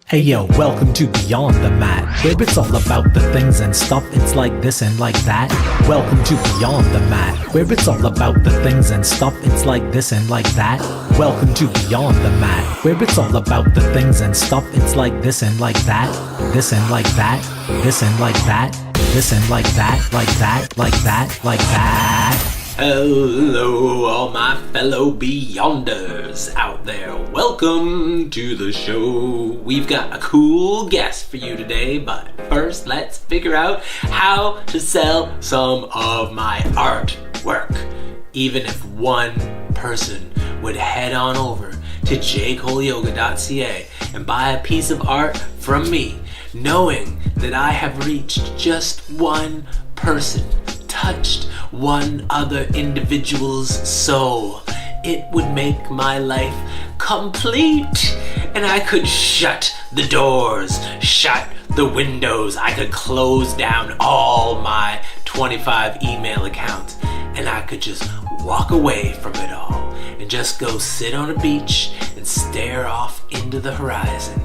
Hey yo, welcome to Beyond the Mat, where it's all about the things and stuff, it's like this and like that. Welcome to Beyond the Mat, where it's all about the things and stuff, it's like this and like that. Welcome to Beyond the Mat, where it's all about the things and stuff, it's like this and like that. This and like that, this and like that, this and like that, like that, like that, like that. Hello, all my fellow Beyonders out there. Welcome to the show. We've got a cool guest for you today, but first let's figure out how to sell some of my artwork. Even if one person would head on over to jcoleyoga.ca and buy a piece of art from me, knowing that I have reached just one person, touched one other individual's soul, it would make my life complete, and I could shut the doors, shut the windows, I could close down all my 25 email accounts, and I could just walk away from it all and just go sit on a beach and stare off into the horizon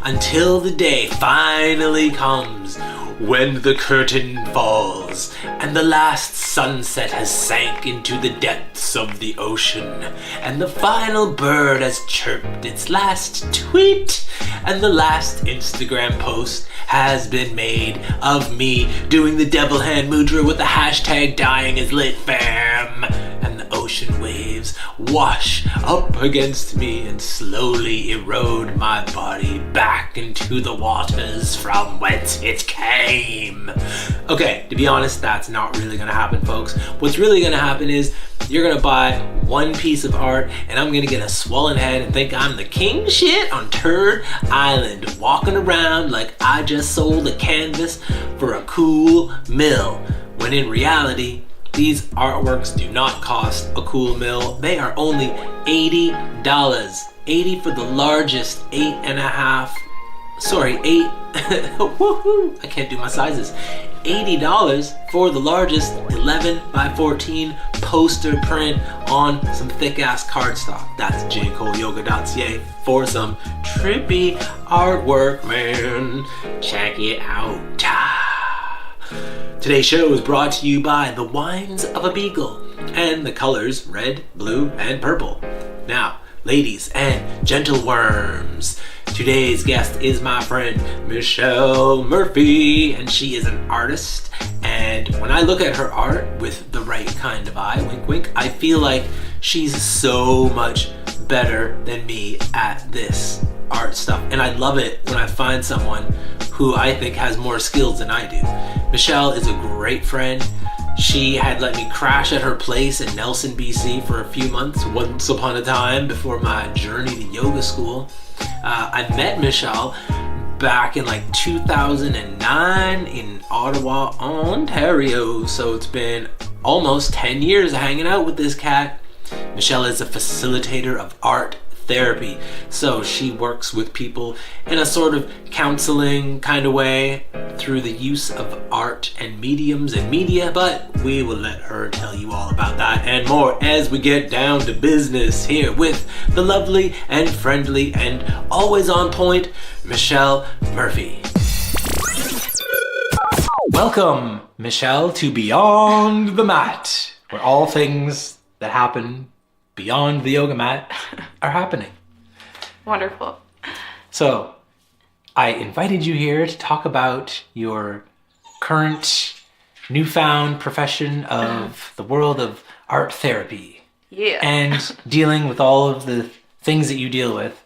until the day finally comes when the curtain falls and the last sunset has sank into the depths of the ocean and the final bird has chirped its last tweet and the last Instagram post has been made of me doing the devil hand mudra with the hashtag dying is lit fam, and the ocean waves wash up against me and slowly erode my body back into the waters from whence it came. Okay, to be honest, that's not really gonna happen, folks. What's really gonna happen is you're gonna buy one piece of art and I'm gonna get a swollen head and think I'm the king shit on Turd Island, walking around like I just sold a canvas for a cool mill, when in reality, these artworks do not cost a cool mill. They are only $80. $80 for the largest 8.5. Sorry, 8. Woohoo! I can't do my sizes. $80 for the largest 11 by 14 poster print on some thick ass cardstock. That's jcoleyoga.ca for some trippy artwork, man. Check it out. Today's show is brought to you by the Wines of a Beagle and the colors red, blue, and purple. Now, ladies and gentle worms, today's guest is my friend Michelle Murphy, and she is an artist. And when I look at her art with the right kind of eye, wink wink, I feel like she's so much better than me at this art stuff. And I love it when I find someone who I think has more skills than I do. Michelle is a great friend. She had let me crash at her place in Nelson, BC for a few months, once upon a time, before my journey to yoga school. I met Michelle back in like 2009 in Ottawa, Ontario. So it's been almost 10 years hanging out with this cat. Michelle is a facilitator of art therapy. So she works with people in a sort of counseling kind of way through the use of art and mediums and media, but we will let her tell you all about that and more as we get down to business here with the lovely and friendly and always on point Michelle Murphy. Welcome, Michelle, to Beyond the Mat, where all things that happen beyond the yoga mat are happening. Wonderful. So, I invited you here to talk about your current newfound profession of the world of art therapy. Yeah. And dealing with all of the things that you deal with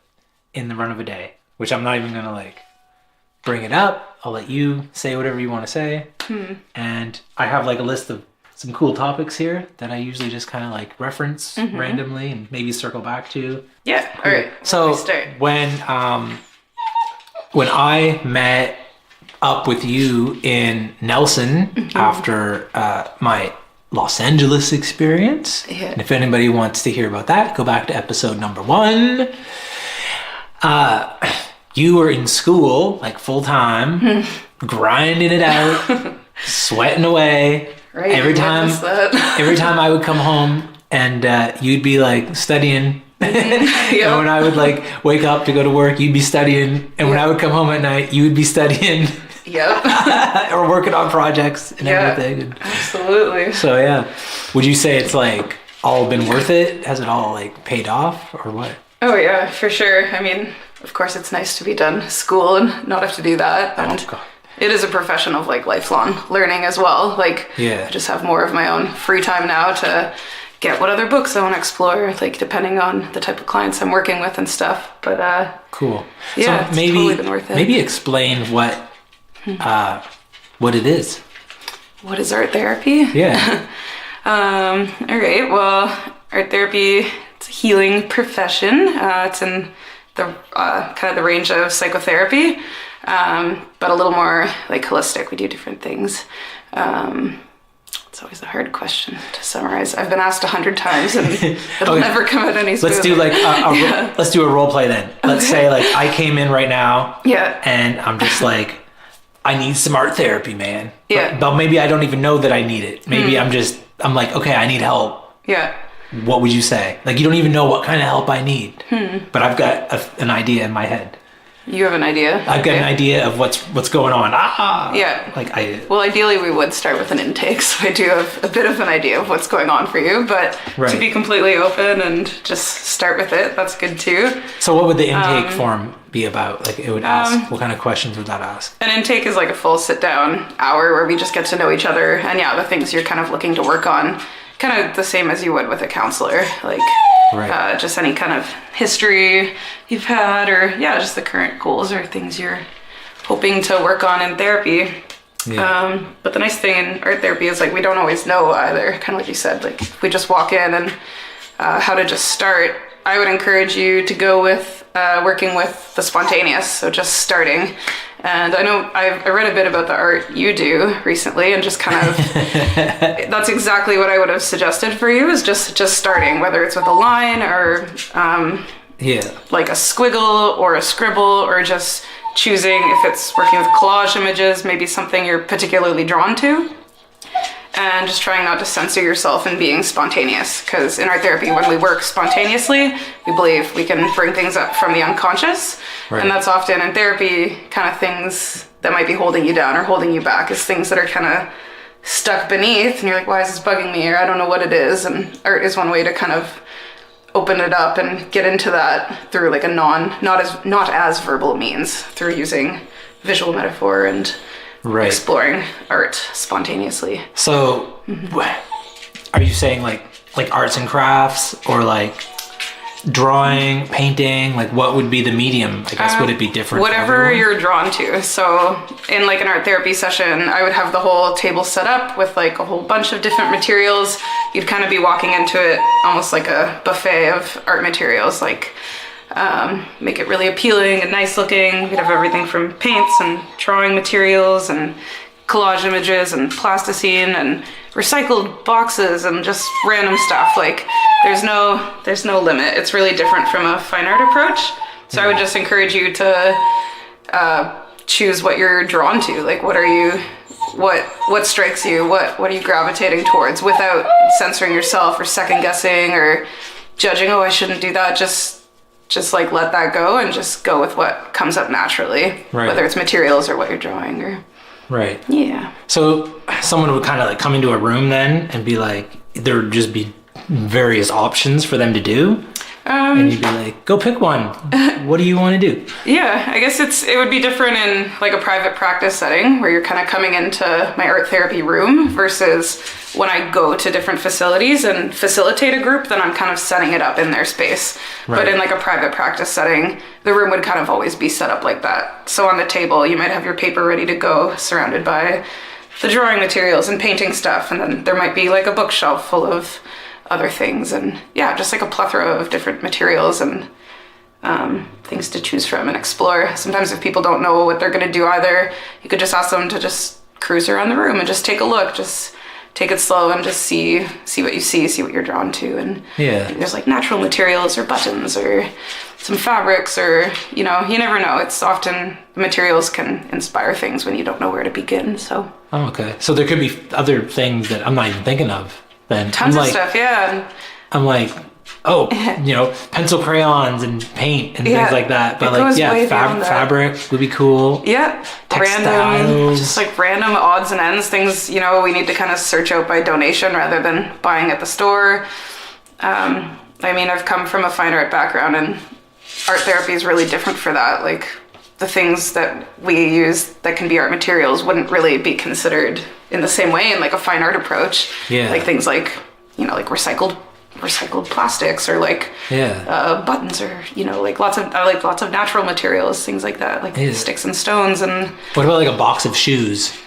in the run of a day, which I'm not even gonna like bring it up. I'll let you say whatever you want to say. And I have like a list of some cool topics here that I usually just kind of like reference randomly and maybe circle back to. Yeah, all right. So when I met up with you in Nelson after my Los Angeles experience, and if anybody wants to hear about that, go back to episode number 1. You were in school like full time, grinding it out, sweating away. Right, every time I would come home and you'd be like studying And when I would like wake up to go to work, you'd be studying. And when I would come home at night, you would be studying. Yep. Or working on projects and everything. And absolutely. so, yeah. Would you say it's like all been worth it? Has it all like paid off or what? Oh, yeah, for sure. I mean, of course, it's nice to be done school and not have to do that. And God. it is a profession of like lifelong learning as well. Like, I just have more of my own free time now to get what other books I want to explore, like depending on the type of clients I'm working with and stuff. But cool. Yeah, so maybe it's totally been worth it. Maybe explain what it is. What is art therapy? Yeah. All right. Well, art therapy, it's a healing profession. It's in the kind of the range of psychotherapy, but a little more like holistic. We do different things. It's always a hard question to summarize. I've been asked 100 times and it'll never come out any smoother. Let's do like let's do a role play then. Let's say like I came in right now. Yeah. And I'm just like, I need some art therapy, man. Yeah. But maybe I don't even know that I need it. Maybe I'm like, okay, I need help. Yeah. What would you say? Like, you don't even know what kind of help I need. But I've got an idea in my head. You have an idea? I've got an idea of what's going on. Yeah. Well, ideally we would start with an intake, so I do have a bit of an idea of what's going on for you, but to be completely open and just start with it, that's good too. So what would the intake form be about? Like, it would ask, what kind of questions would that ask? An intake is like a full sit-down hour where we just get to know each other, and the things you're kind of looking to work on, kind of the same as you would with a counselor, like just any kind of history you've had, or just the current goals or things you're hoping to work on in therapy. But the nice thing in art therapy is like we don't always know either, kind of like you said, like if we just walk in and how to just start. I would encourage you to go with working with the spontaneous, so just starting. And I know I read a bit about the art you do recently, and just kind of that's exactly what I would have suggested for you, is just starting, whether it's with a line or like a squiggle or a scribble, or just choosing if it's working with collage images, maybe something you're particularly drawn to. And just trying not to censor yourself in being spontaneous, because in art therapy, when we work spontaneously, we believe we can bring things up from the unconscious. And that's often in therapy kind of things that might be holding you down or holding you back, is things that are kind of stuck beneath, and you're like, why is this bugging me, or I don't know what it is. And art is one way to kind of open it up and get into that through like a not as verbal means, through using visual metaphor and exploring art spontaneously. So, are you saying like arts and crafts, or like drawing, painting? Like, what would be the medium? I guess would it be different? Whatever you're drawn to. So, in like an art therapy session, I would have the whole table set up with like a whole bunch of different materials. You'd kind of be walking into it almost like a buffet of art materials, like. Make it really appealing and nice looking. We'd have everything from paints and drawing materials and collage images and plasticine and recycled boxes and just random stuff. Like there's no limit. It's really different from a fine art approach. So I would just encourage you to choose what you're drawn to. Like what strikes you? What are you gravitating towards, without censoring yourself or second guessing or judging, oh, I shouldn't do that. Just like let that go and just go with what comes up naturally, whether it's materials or what you're drawing or. Yeah. So someone would kind of like come into a room then and be like, there would just be various options for them to do. And you'd be like, go pick one. What do you want to do? Yeah, I guess it would be different in like a private practice setting where you're kind of coming into my art therapy room, versus when I go to different facilities and facilitate a group, then I'm kind of setting it up in their space. But in like a private practice setting, the room would kind of always be set up like that. So on the table, you might have your paper ready to go, surrounded by the drawing materials and painting stuff. And then there might be like a bookshelf full of other things, and just like a plethora of different materials and things to choose from and explore. Sometimes if people don't know what they're going to do either, you could just ask them to just cruise around the room and just take a look, just take it slow and just see what you see what you're drawn to. And there's like natural materials or buttons or some fabrics, or you never know. It's often the materials can inspire things when you don't know where to begin. So so there could be other things that I'm not even thinking of then. Tons of stuff. I'm like, pencil crayons and paint and things like that. But it like, goes way beyond that. fabric would be cool. Yeah. Textiles. Just like random odds and ends, things, we need to kind of search out by donation rather than buying at the store. I've come from a fine art background, and art therapy is really different for that. Like, the things that we use that can be art materials wouldn't really be considered in the same way in like a fine art approach. Yeah. Like things like, like recycled plastics, or like buttons, or like lots of natural materials, things like that, like sticks and stones. And what about like a box of shoes?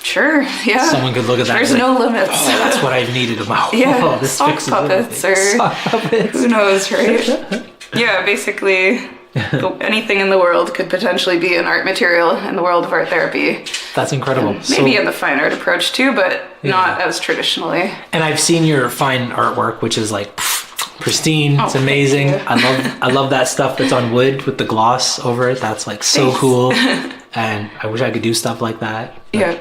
Sure, yeah. Someone could look at that. There's no limits. Oh, that's what I've needed about. Yeah, this sock fixes puppets, everything. or sock puppets. Who knows, right? Yeah, basically anything in the world could potentially be an art material in the world of art therapy. That's incredible. Maybe in the fine art approach too, but not as traditionally. And I've seen your fine artwork, which is like pristine. It's amazing. I love that stuff that's on wood with the gloss over it. That's like so cool. And I wish I could do stuff like that. Yeah.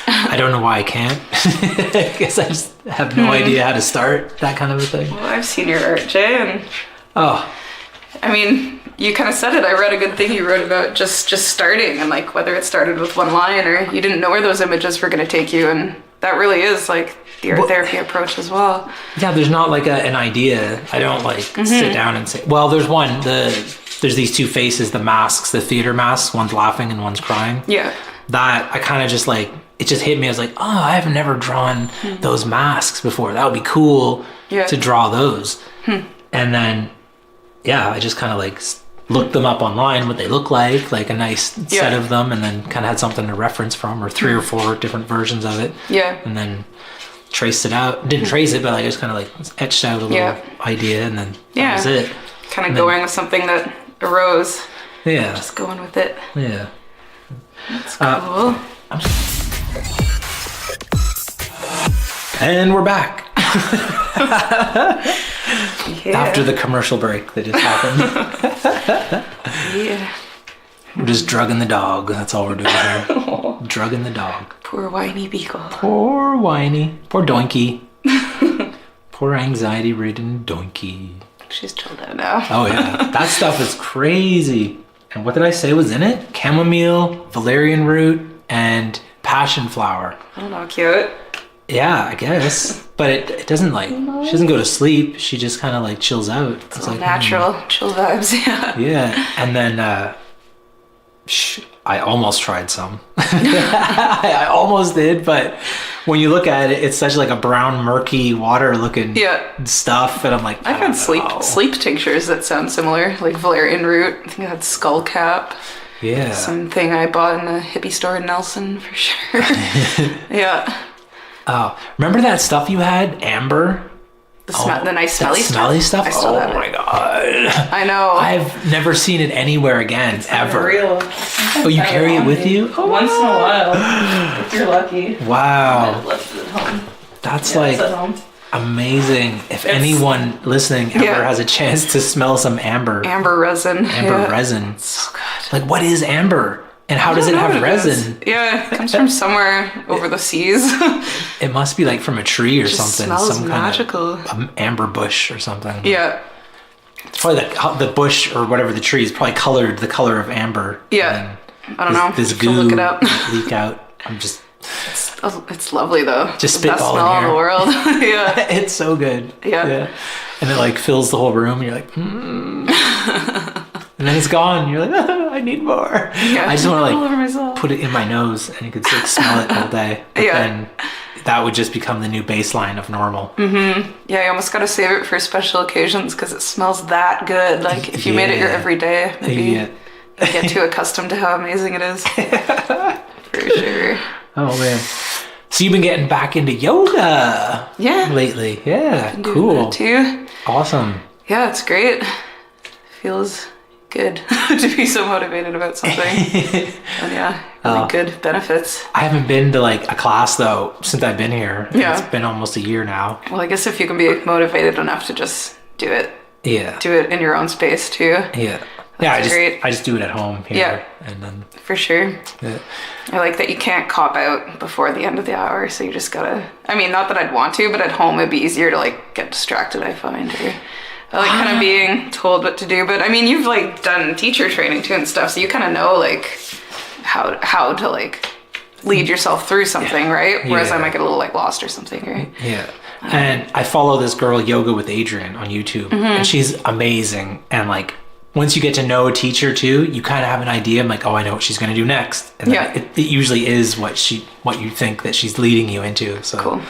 I don't know why I can't. I guess I just have no idea how to start that kind of a thing. Well, I've seen your art, Jay, and you kind of said it. I read a good thing you wrote about just starting, and like whether it started with one line or you didn't know where those images were going to take you, and that really is like the art therapy approach as well. Yeah, there's not like an idea. I don't like sit down and say, well, there's one. There's these two faces, the masks, the theater masks. One's laughing and one's crying. Yeah. That I kind of just like, it just hit me. I was like, oh, I have never drawn those masks before. That would be cool to draw those. And then, I just kind of like looked them up online, what they look like a nice set of them, and then kind of had something to reference from, or 3 or 4 different versions of it. Yeah. And then traced it out. Didn't trace it, but I just kind of like etched out a little idea, and then that was it. Kind of going with something that arose. Yeah. Just going with it. Yeah. That's cool. And we're back. After the commercial break that just happened. We're just drugging the dog. That's all we're doing here. Drugging the dog. Poor whiny Beagle. Poor whiny. Poor Doinky. Poor anxiety-ridden Doinky. She's chilled out now. Oh yeah. That stuff is crazy. And what did I say was in it? Chamomile, valerian root, and passion flower. I don't know, cute. Yeah, I guess. But it doesn't like, she doesn't go to sleep. She just kind of like chills out. It's like natural, chill vibes, yeah. Yeah. And then I almost tried some. I almost did, but when you look at it, it's such like a brown, murky, water looking stuff. And I'm like, I've had sleep tinctures that sound similar, like valerian root. I think I had skull cap. Yeah. Something I bought in the hippie store in Nelson for sure. Yeah. Oh, remember that stuff you had, amber? The nice smelly stuff. I still have it. My god! I know. I've never seen it anywhere again, it's ever. Real. Oh, you carry it with you? Oh, once in a while, if you're lucky. Wow. I've left it at home. That's amazing. If anyone listening ever has a chance to smell some amber resin. Resin. It's so good. Like, what is amber? And how does it have resin? Yeah, it comes from somewhere over the seas. It must be like from a tree or something. Smells some magical. Kind of amber bush or something. Yeah. It's probably the bush or whatever the tree is probably colored the color of amber. Yeah. I don't know. This goo look it up. leak out. It's lovely though. Just the best spitball smell in here. in the world. Yeah. It's so good. Yeah. And it like fills the whole room. And you're like, And then it's gone. You're like, I need more. Yeah, I just want to all over myself. Put it in my nose and you could like, smell it all day. But then that would just become the new baseline of normal. Mm-hmm. Yeah, you almost got to save it for special occasions because it smells that good. Like if you made it your everyday, maybe you get too accustomed to how amazing it is. For sure. Oh man. So you've been getting back into yoga lately. Yeah, been doing cool. That too. Awesome. Yeah, it's great. Feels good to be so motivated about something. And really good benefits. I haven't been to like a class though since I've been here. Yeah. It's been almost a year now. Well, I guess if you can be motivated enough to just do it. Yeah. Do it in your own space too. Yeah. That's great. I just do it at home here. Yeah. And then for sure. Yeah. I like that you can't cop out before the end of the hour, so you just gotta. I mean, not that I'd want to, but at home it'd be easier to like get distracted. I find, or I like kind of being told what to do. But I mean, you've like done teacher training too and stuff, so you kind of know like how to like lead yourself through something, right? Whereas I might get a little like lost or something, right? Yeah. And I follow this girl, Yoga with Adrian, on YouTube, and she's amazing. And like, once you get to know a teacher too, you kind of have an idea. I'm like, oh, I know what she's going to do next. And it usually is what you think that she's leading you into. So cool.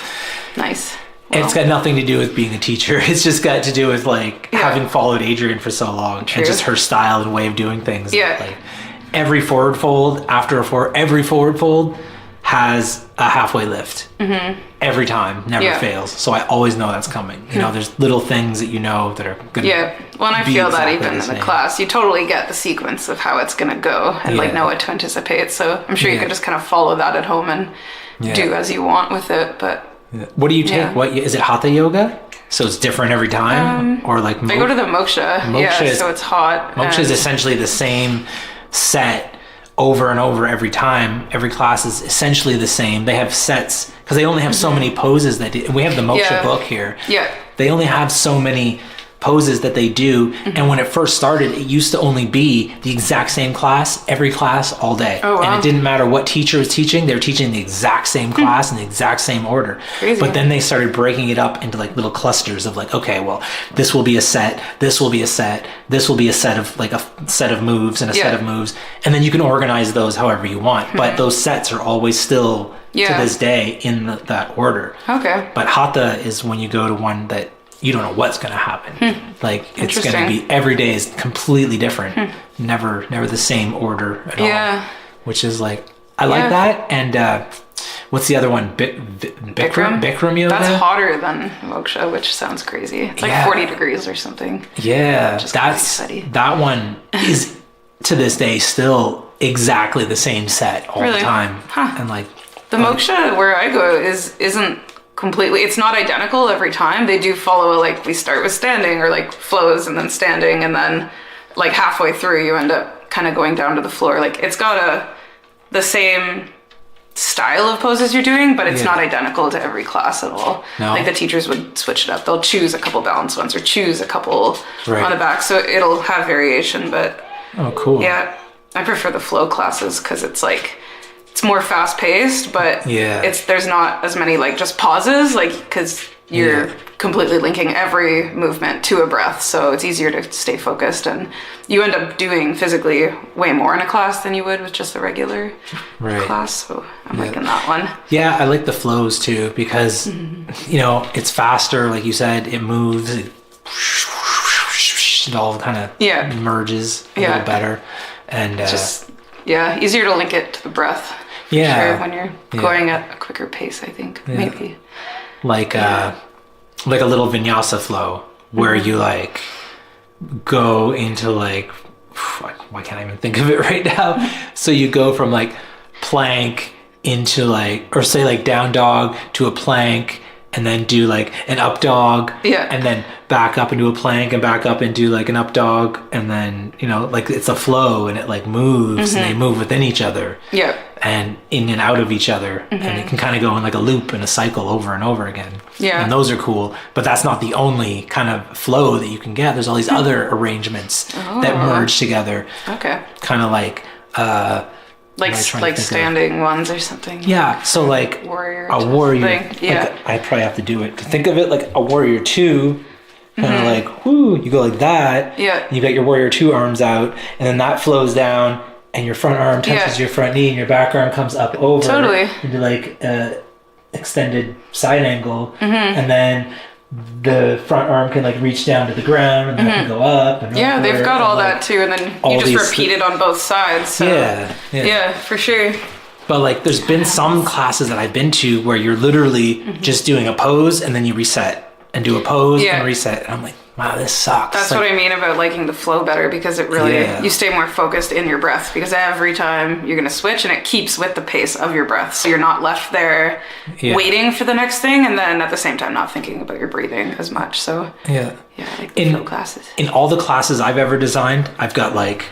Nice. And it's got nothing to do with being a teacher. It's just got to do with like having followed Adrian for so long and just her style and way of doing things. Yeah. Like every forward fold every forward fold has a halfway lift. Every time, never fails. So I always know that's coming. You know, there's little things that you know that are going to well, and I feel that even in the class, you totally get the sequence of how it's going to go and like know what to anticipate. So I'm sure you can just kind of follow that at home and do as you want with it. But what do you take? What is it? Hatha yoga? So it's different every time, or like I go to the moksha. So it's hot. Moksha is essentially the same set over and over every time. Every class is essentially the same. They have sets because they only have so many poses that we have the moksha book here. They only have so many poses that they do, and when it first started, it used to only be the exact same class every class all day. And it didn't matter what teacher was teaching, they were teaching the exact same class in the exact same order. But then they started breaking it up into like little clusters of like, okay, well, this will be a set, this will be a set, this will be a set of like a set of moves and a set of moves, and then you can organize those however you want. But those sets are always still to this day in that order. But hatha is when you go to one that you don't know what's going to happen. Like it's going to be every day is completely different. Never the same order at all. Which is like I like that. And what's the other one? Bikram yoga. That's hotter than moksha, which sounds crazy. It's like 40 degrees or something. Yeah, that one is to this day still exactly the same set all the time. And like the moksha where I go isn't completely, it's not identical every time. They do follow like we start with standing or like flows and then standing, and then like halfway through you end up kind of going down to the floor. Like it's got the same style of poses you're doing, but it's not identical to every class at all. Like the teachers would switch it up. They'll choose a couple balance ones or choose a couple on the back, so it'll have variation. But cool. I prefer the flow classes because it's like it's more fast paced, but there's not as many like just pauses, like because you're completely linking every movement to a breath, so it's easier to stay focused, and you end up doing physically way more in a class than you would with just a regular class. So I'm liking that one. Yeah, I like the flows too because you know it's faster, like you said, it moves, it all kind of merges a little better, and just easier to link it to the breath. Sure, when you're going at a quicker pace, I think maybe like a little vinyasa flow where you like go into like why can't I even think of it right now? So you go from like plank into like, or say like down dog to a plank, and then do like an up dog, and then back up into a plank and back up into like an up dog, and then you know like it's a flow and it like moves and they move within each other and in and out of each other, and it can kind of go in like a loop and a cycle over and over again. And those are cool, but that's not the only kind of flow that you can get. There's all these other arrangements that merge together, kind of like like standing ones or something. So like warrior a warrior thing. Like, I probably have to do it. Think of it like a warrior 2, kind of like you go like that. You got your warrior 2 arms out, and then that flows down, and your front arm touches your front knee, and your back arm comes up over into like extended side angle, and then the front arm can like reach down to the ground, and then can go up and over, they've got all like, that too, and then you just repeat it on both sides, so for sure. But like there's been some classes that I've been to where you're literally just doing a pose and then you reset and do a pose and reset, and I'm like, wow, this sucks. That's what I mean about liking the flow better, because it really, you stay more focused in your breath, because every time you're going to switch and it keeps with the pace of your breath. So you're not left there waiting for the next thing, and then at the same time not thinking about your breathing as much. So I like the flow classes. In all the classes I've ever designed, I've got like,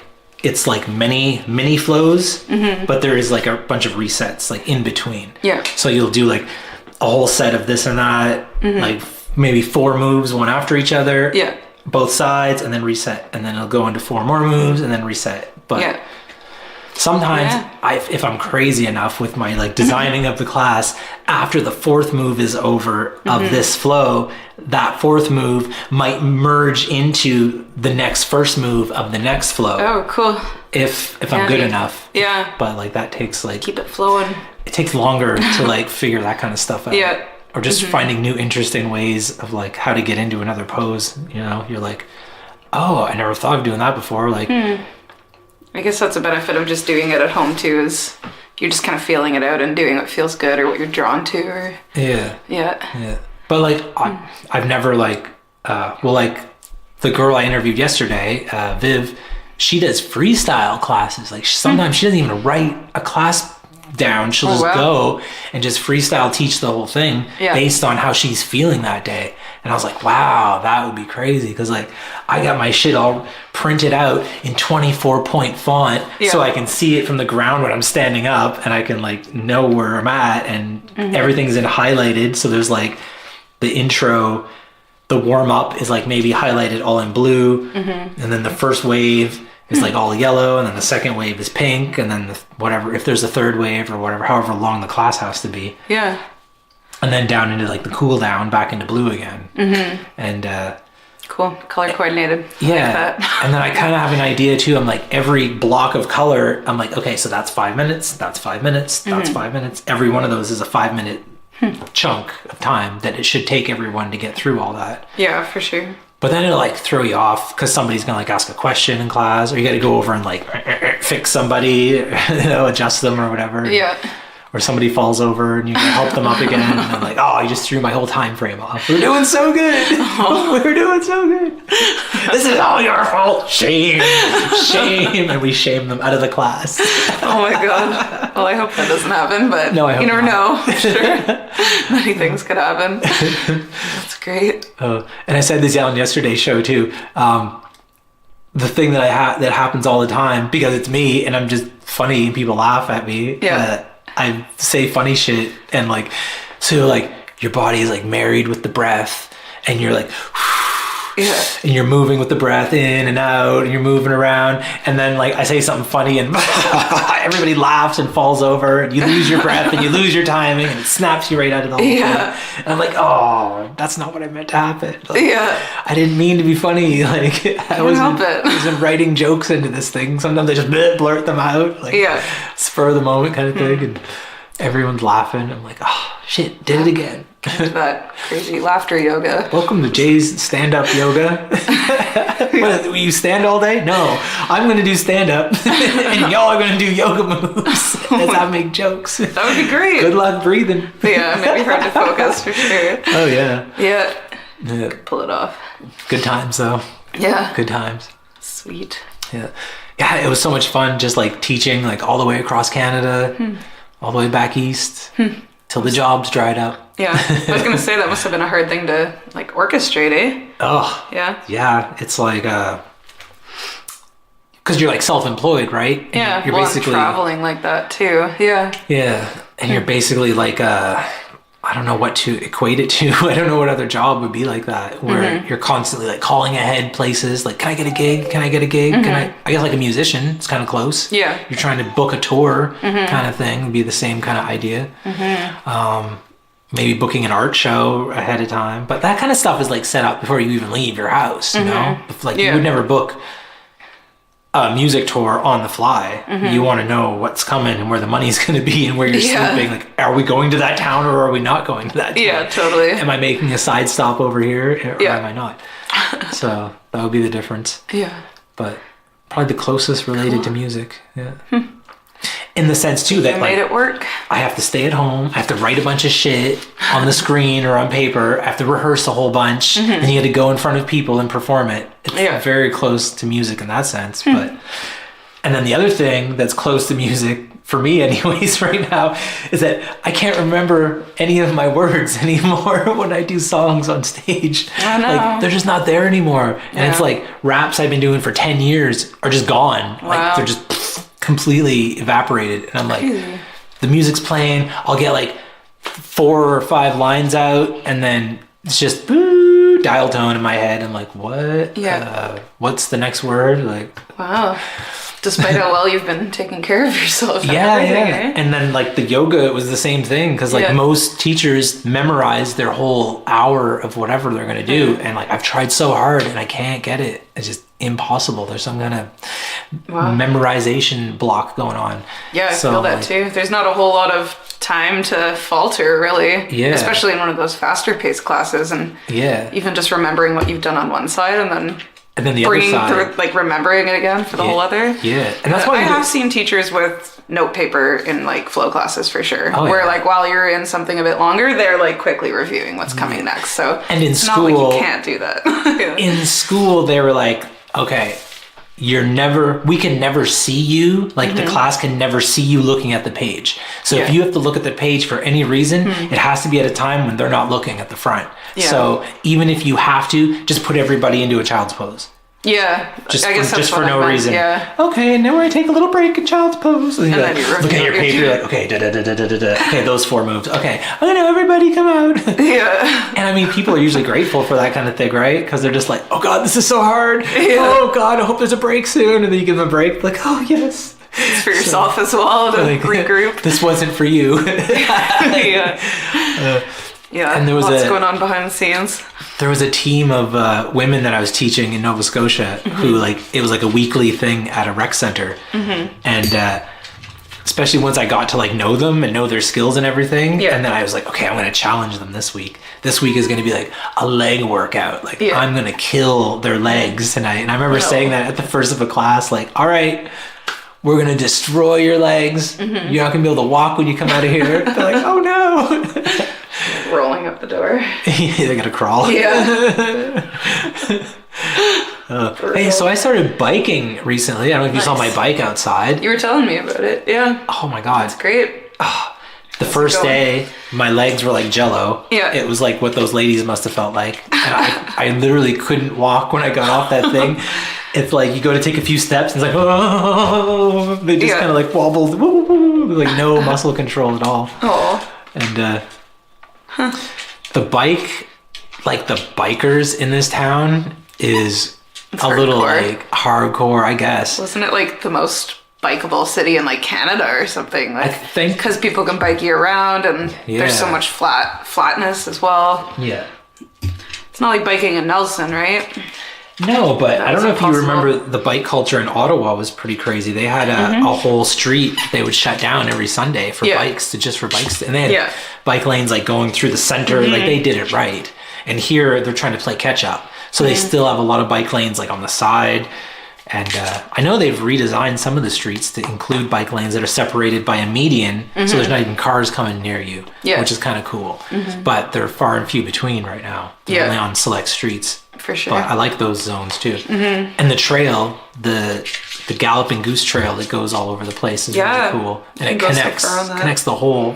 it's like mini flows, but there is like a bunch of resets like in between. Yeah. So you'll do like a whole set of this and that, like maybe 4 moves, one after each other. Yeah. Both sides, and then reset, and then it'll go into 4 more moves and then reset. But sometimes if I'm crazy enough with my like designing of the class, after the 4th move is over of this flow, that 4th move might merge into the next first move of the next flow. Oh, cool. If I'm good enough. Yeah. But like that takes like, keep it flowing. It takes longer to like figure that kind of stuff out. Yeah. Or just finding new interesting ways of like how to get into another pose. You know, you're like, oh, I never thought of doing that before. Like, I guess that's a benefit of just doing it at home too, is you're just kind of feeling it out and doing what feels good or what you're drawn to. Or yeah. But like, I've never like, like the girl I interviewed yesterday, Viv, she does freestyle classes. Like sometimes she doesn't even write a class down. She'll just go and just freestyle teach the whole thing based on how she's feeling that day. And I was like, wow, that would be crazy, because like I got my shit all printed out in 24-point font so I can see it from the ground when I'm standing up, and I can like know where I'm at, and everything's in highlighted. So there's like the intro, the warm up is like maybe highlighted all in blue, and then the first wave is like all yellow, and then the second wave is pink, and then whatever, if there's a third wave or whatever, however long the class has to be. Yeah. And then down into like the cool down, back into blue again. And cool, color coordinated. Yeah. Like that. And then I kind of have an idea too. I'm like, every block of color, I'm like, okay, so that's 5 minutes, that's 5 minutes, that's 5 minutes. Every one of those is a 5-minute chunk of time that it should take everyone to get through all that. Yeah, for sure. But then it'll like throw you off, because somebody's gonna like ask a question in class, or you got to go over and like fix somebody, adjust them or whatever. Yeah. Or somebody falls over and you can help them up again, and I'm like, oh, you just threw my whole time frame off. We're doing so good. We're doing so good. This is all your fault. Shame, and we shame them out of the class. Oh my god. Well, I hope that doesn't happen, but no, I hope you never not. know. Sure, many things could happen. That's great. And I said this on yesterday's show too. The thing that that happens all the time, because it's me and I'm just funny and people laugh at me. Yeah. I say funny shit, and like, so like your body is like married with the breath, and you're like, and you're moving with the breath in and out, and you're moving around, and then like I say something funny and everybody laughs and falls over, and you lose your breath and you lose your timing, and it snaps you right out of the whole thing. And I'm like, oh, that's not what I meant to happen. Like, I didn't mean to be funny. Like I wasn't writing jokes into this thing. Sometimes I just blurt them out, like spur of the moment kind of thing, and everyone's laughing. I'm like, oh shit, did it again. That crazy laughter yoga. Welcome to Jay's stand-up yoga. What, will you stand all day? No, I'm going to do stand-up, and y'all are going to do yoga moves as I make jokes. That would be great. Good luck breathing. Yeah, maybe hard to focus for sure. Oh yeah. Yeah. Pull it off. Good times though. Yeah. Good times. Sweet. Yeah. Yeah, it was so much fun just like teaching like all the way across Canada, all the way back east, till the jobs dried up. Yeah, I was gonna say that must have been a hard thing to like orchestrate, eh? Oh, yeah. It's like because you're like self-employed, right? And yeah, you're basically traveling like that too. Yeah. Yeah, and you're basically like I don't know what to equate it to. I don't know what other job would be like that, where you're constantly like calling ahead places, like, can I get a gig? Can I get a gig? Can I guess like a musician, it's kind of close. Yeah. You're trying to book a tour kind of thing, would be the same kind of idea. Maybe booking an art show ahead of time. But that kind of stuff is like set up before you even leave your house, you know? Like you would never book a music tour on the fly. You want to know what's coming and where the money's going to be and where you're sleeping. Like, are we going to that town or are we not going to that town? Yeah, totally. Am I making a side stop over here or am I not? So that would be the difference. Yeah. But probably the closest related to music. Yeah. in the sense too that I like made it work. I have to stay at home. I have to write a bunch of shit on the screen or on paper. I have to rehearse a whole bunch, and you got to go in front of people and perform it. It's very close to music in that sense. But and then the other thing that's close to music for me, anyways, right now, is that I can't remember any of my words anymore when I do songs on stage. I know. Like they're just not there anymore, and it's like raps I've been doing for 10 years are just gone. Wow. Like they're just completely evaporated, and I'm like, the music's playing, I'll get like 4 or 5 lines out, and then it's just dial tone in my head. I'm like, what? What's the next word? Like, wow. Despite how well you've been taking care of yourself. And then like the yoga, it was the same thing, because like most teachers memorize their whole hour of whatever they're going to do, and like I've tried so hard and I can't get it. It's just impossible. There's some kind of memorization block going on. Yeah, I feel that too. There's not a whole lot of time to falter, really. Yeah. Especially in one of those faster paced classes, and even just remembering what you've done on one side and then the other side, like remembering it again for the whole other. Yeah, and that's why I have seen teachers with note paper in like flow classes for sure, where like while you're in something a bit longer, they're like quickly reviewing what's coming next. So and in it's school, not like you can't do that. In school, they were like, okay, we can never see you, like the class can never see you looking at the page. So if you have to look at the page for any reason, it has to be at a time when they're not looking at the front. So even if you have to, just put everybody into a child's pose. Yeah, just I guess just for no reason. Yeah. Okay, and now we're gonna take a little break in child's pose. And then you look at your paper. You're like, okay, okay, those 4 moves. Okay, oh no, everybody come out. Yeah. And I mean, people are usually grateful for that kind of thing, right? Because they're just like, oh god, this is so hard. Oh god, I hope there's a break soon. And then you give them a break, like, oh yes. It's for yourself as well to like, regroup. This wasn't for you. Yeah, and there was lots going on behind the scenes. There was a team of women that I was teaching in Nova Scotia who, like, it was like a weekly thing at a rec center. And especially once I got to, like, know them and know their skills and everything. And then I was like, okay, I'm going to challenge them this week. This week is going to be, like, a leg workout. Like, I'm going to kill their legs tonight. And I remember saying that at the first of a class, like, all right, we're going to destroy your legs. You're not going to be able to walk when you come out of here. They're like, oh, no. Rolling up the door. They gotta crawl. Hey, so I started biking recently. I don't know if you saw my bike outside. You were telling me about it. Yeah. Oh my god. That's great. The first day, my legs were like jello. Yeah. It was like what those ladies must have felt like. And I literally couldn't walk when I got off that thing. It's like you go to take a few steps and it's like, oh, they just kind of like wobbled, like no muscle control at all. Oh. And the bike, like the bikers in this town is it's a little like hardcore, I guess. Wasn't it like the most bikeable city in like Canada or something? Like, I think because people can bike year round and there's so much flatness as well. Yeah. It's not like biking in Nelson, right? No, but I don't know if you remember the bike culture in Ottawa was pretty crazy. They had a whole street they would shut down every Sunday for bikes, and they had bike lanes like going through the center. Like they did it right. And here they're trying to play catch up. So they still have a lot of bike lanes like on the side. And I know they've redesigned some of the streets to include bike lanes that are separated by a median, so there's not even cars coming near you, which is kind of cool. But they're far and few between right now. They're only on select streets. For sure. But I like those zones too. And the trail, the Galloping Goose Trail that goes all over the place is really cool. And it connects the whole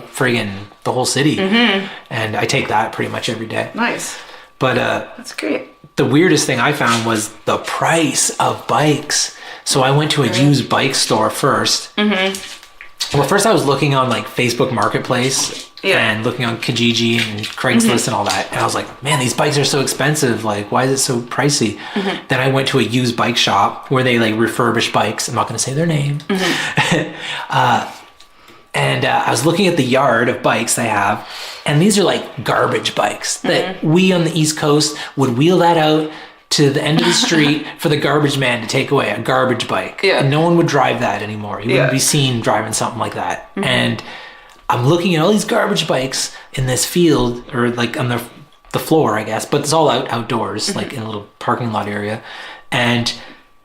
city. And I take that pretty much every day. Nice. But that's great. The weirdest thing I found was the price of bikes. So I went to a used bike store first. Well, first I was looking on like Facebook Marketplace and looking on Kijiji and Craigslist and all that. And I was like, man, these bikes are so expensive. Like, why is it so pricey? Then I went to a used bike shop where they like refurbish bikes. I'm not going to say their name. And I was looking at the yard of bikes they have, and these are like garbage bikes that we on the East Coast would wheel that out to the end of the street for the garbage man to take away, a garbage bike. And no one would drive that anymore. You wouldn't be seen driving something like that. And I'm looking at all these garbage bikes in this field, or like on the floor, I guess, but it's all outdoors, like in a little parking lot area. And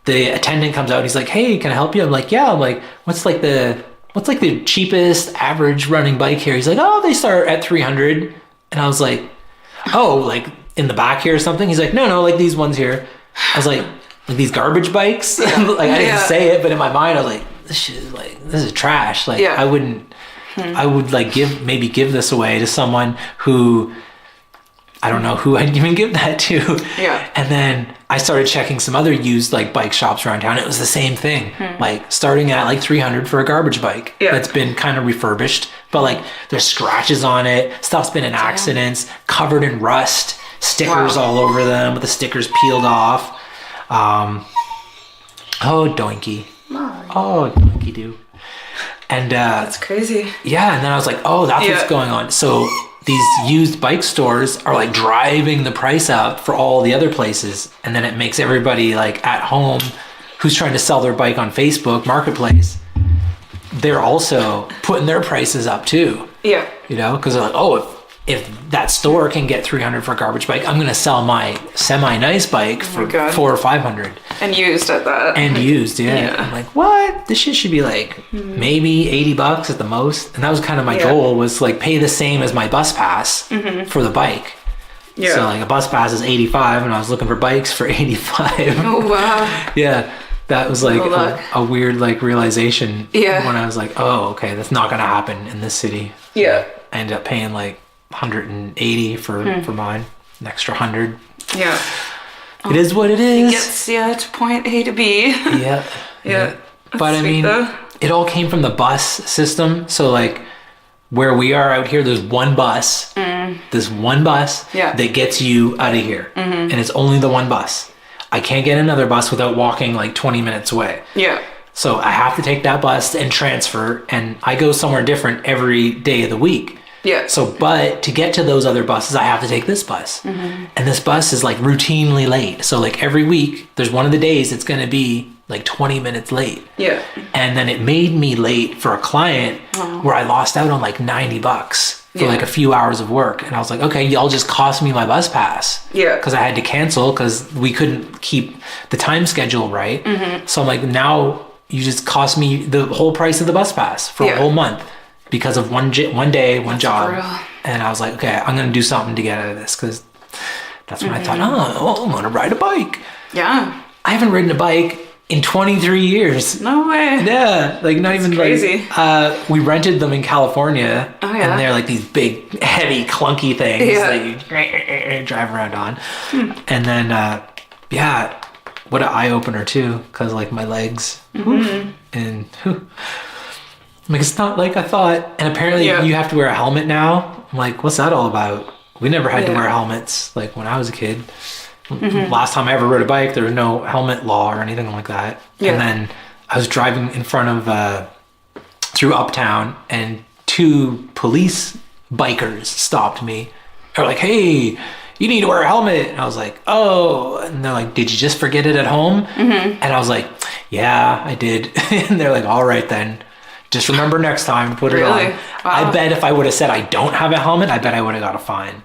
the attendant comes out and he's like, hey, can I help you? I'm like, yeah. I'm like, what's like the what's like the cheapest average running bike here? He's like, oh, they start at 300. And I was like, oh, like in the back here or something? He's like, no, like these ones here. I was like these garbage bikes? Like I didn't say it, but in my mind I was like, this is trash. Like I wouldn't, I would like give this away to someone who, I don't know who I'd even give that to. Yeah. And then I started checking some other used like bike shops around town. It was the same thing. Like starting at like 300 for a garbage bike that's been kind of refurbished, but like there's scratches on it. Stuff's been in accidents, covered in rust, stickers all over them with the stickers peeled off. Oh, doinky. Oh, doinky do. And that's crazy. Yeah. And then I was like, oh, that's what's going on. So these used bike stores are like driving the price up for all the other places, and then it makes everybody like at home who's trying to sell their bike on Facebook Marketplace, they're also putting their prices up too. Yeah. You know, because they're like, oh, if that store can get 300 for a garbage bike, I'm gonna sell my semi-nice bike for 400 or 500. And used at that. And used, I'm like, what? This shit should be like maybe $80 at the most. And that was kind of my goal, was like pay the same as my bus pass for the bike. Yeah. So like a bus pass is 85, and I was looking for bikes for 85. Oh wow. Yeah. That was like a weird like realization when I was like, oh, okay, that's not gonna happen in this city. Yeah. I ended up paying like 180 for mine, an extra 100. Yeah. It is what it is. It gets to point A to B. Yeah. But I mean, it all came from the bus system. So like where we are out here, there's one bus. This one bus that gets you out of here. And it's only the one bus. I can't get another bus without walking like 20 minutes away. Yeah. So I have to take that bus and transfer, and I go somewhere different every day of the week. Yeah. So, but to get to those other buses, I have to take this bus. And this bus is like routinely late. So like every week, there's one of the days it's going to be like 20 minutes late. Yeah. And then it made me late for a client where I lost out on like $90 for like a few hours of work. And I was like, okay, y'all just cost me my bus pass. Yeah. Because I had to cancel because we couldn't keep the time schedule right. So I'm like, now you just cost me the whole price of the bus pass for a whole month. Because of one day, one job. Brutal. And I was like, okay, I'm going to do something to get out of this. Because that's when I thought, I'm going to ride a bike. Yeah. I haven't ridden a bike in 23 years. No way. Yeah. Like not even crazy. Like, we rented them in California. Oh, yeah. And they're like these big, heavy, clunky things that you drive around on. And then, what an eye-opener too. Because like my legs. And... like, it's not like I thought. And apparently you have to wear a helmet now. I'm like, what's that all about? We never had to wear helmets, like, when I was a kid. Last time I ever rode a bike, there was no helmet law or anything like that. Yeah. And then I was driving in front of, through Uptown, and 2 police bikers stopped me. They're like, hey, you need to wear a helmet. And I was like, oh. And they're like, did you just forget it at home? And I was like, yeah, I did. And they're like, all right then. Just remember next time to put it on. Wow. I bet if I would have said I don't have a helmet, I bet I would have got a fine.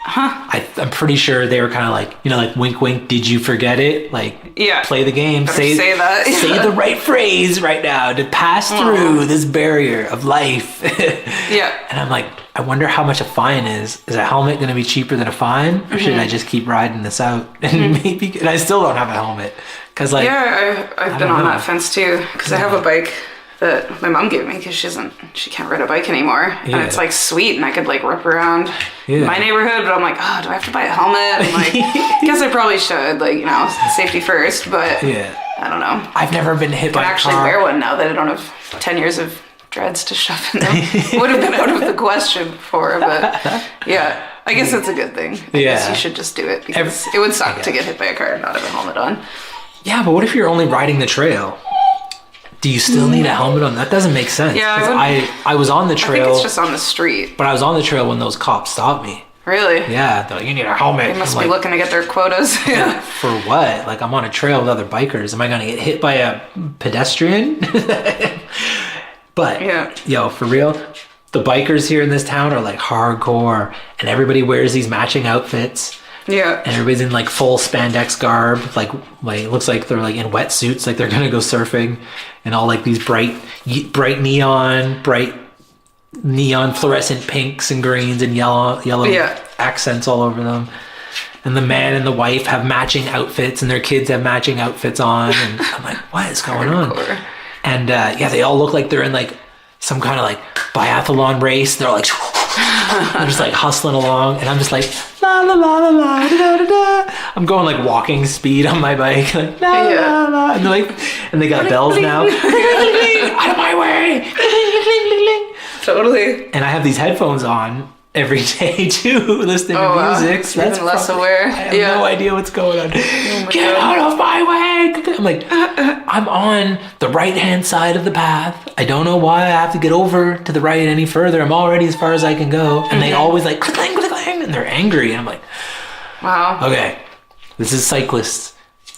I'm pretty sure they were kind of like, you know, like wink, wink. Did you forget it? Like, play the game. Say that. Say the right phrase right now to pass through this barrier of life. And I'm like, I wonder how much a fine is. Is a helmet going to be cheaper than a fine, or should I just keep riding this out? And and I still don't have a helmet because like I've been on that fence too because I have a bike that my mom gave me because she can't ride a bike anymore. And it's like sweet, and I could like rip around my neighborhood, but I'm like, oh, do I have to buy a helmet? I'm like, I guess I probably should, like, you know, safety first, but I don't know. I've never been hit by a car. I actually wear one now that I don't have 10 years of dreads to shove in them. Would have been out of the question before, but I guess it's a good thing. I guess you should just do it because it would suck to get hit by a car and not have a helmet on. Yeah, but what if you're only riding the trail? Do you still need a helmet on? That doesn't make sense. Yeah, I was on the trail. I think it's just on the street. But I was on the trail when those cops stopped me. Really? Yeah, they're like, you need a helmet. They must be looking to get their quotas. For what? Like, I'm on a trail with other bikers. Am I going to get hit by a pedestrian? But, yo, for real, the bikers here in this town are like hardcore, and everybody wears these matching outfits. Yeah. And everybody's in like full spandex garb, like it looks like they're like in wetsuits, like they're gonna go surfing, and all like these bright neon fluorescent pinks and greens and yellow accents all over them. And the man and the wife have matching outfits, and their kids have matching outfits on, and I'm like, what is going on? And they all look like they're in like some kind of like biathlon race. They're like they're just like hustling along, and I'm just like la la la la la da da da. I'm going like walking speed on my bike, like la la la, and they're like, and they got bells now. Out of my way! Totally. And I have these headphones on every day too, listening to music. So that's even less aware. I have no idea what's going on. Get out of my way! I'm like, I'm on the right-hand side of the path. I don't know why I have to get over to the right any further. I'm already as far as I can go. And they always like, clang, clang, clang, and they're angry. And I'm like, wow. Okay, this is cyclists.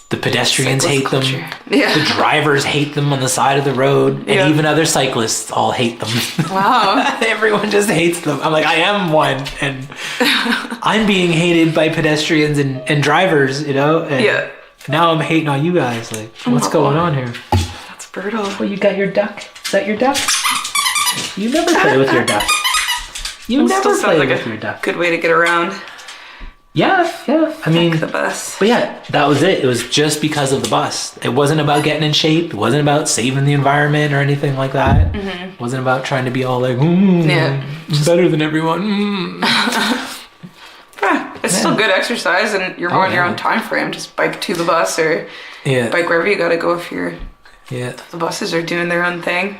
The pedestrians hate them. Yeah. The drivers hate them on the side of the road. And even other cyclists all hate them. Wow. Everyone just hates them. I'm like, I am one. And I'm being hated by pedestrians and drivers, you know? And now I'm hating on you guys. Like, what's going on here? That's brutal. Well, you got your duck. Is that your duck? You never play with your duck. You never play with your duck. Good way to get around. Yeah. I mean, the bus. But yeah, that was it. It was just because of the bus. It wasn't about getting in shape. It wasn't about saving the environment or anything like that. It wasn't about trying to be all like, better than everyone. It's still good exercise, and you're more on your own time frame. Just bike to the bus or bike wherever you gotta go if the buses are doing their own thing.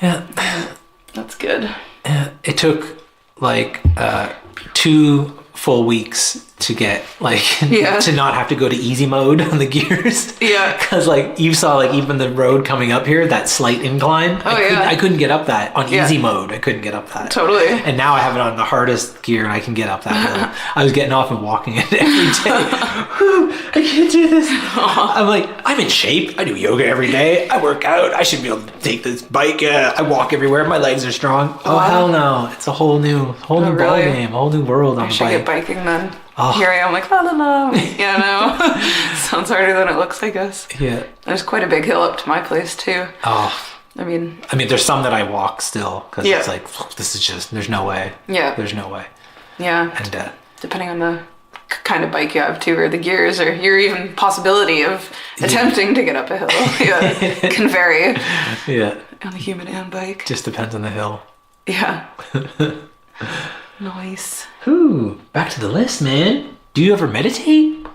Yeah. That's good. It took like 2 full weeks to get like to not have to go to easy mode on the gears. Because like you saw, like even the road coming up here, that slight incline. I couldn't get up that on easy mode. I couldn't get up that. Totally. And now I have it on the hardest gear, and I can get up that hill. I was getting off and walking it every day. I can't do this. I'm like, I'm in shape. I do yoga every day. I work out. I should be able to take this bike. I walk everywhere. My legs are strong. Oh hell no! It's a whole new ball game, a whole new world on the bike. I should get biking then. Here I am, like, la la la. Yeah, no. Sounds harder than it looks, I guess. Yeah. There's quite a big hill up to my place, too. Oh. I mean, there's some that I walk still, because it's like, this is just, there's no way. Yeah. There's no way. Yeah. And depending on the kind of bike you have, too, or the gears, or your even possibility of attempting to get up a hill, can vary. Yeah. On the human and bike. Just depends on the hill. Yeah. Nice. Ooh, back to the list, man. Do you ever meditate?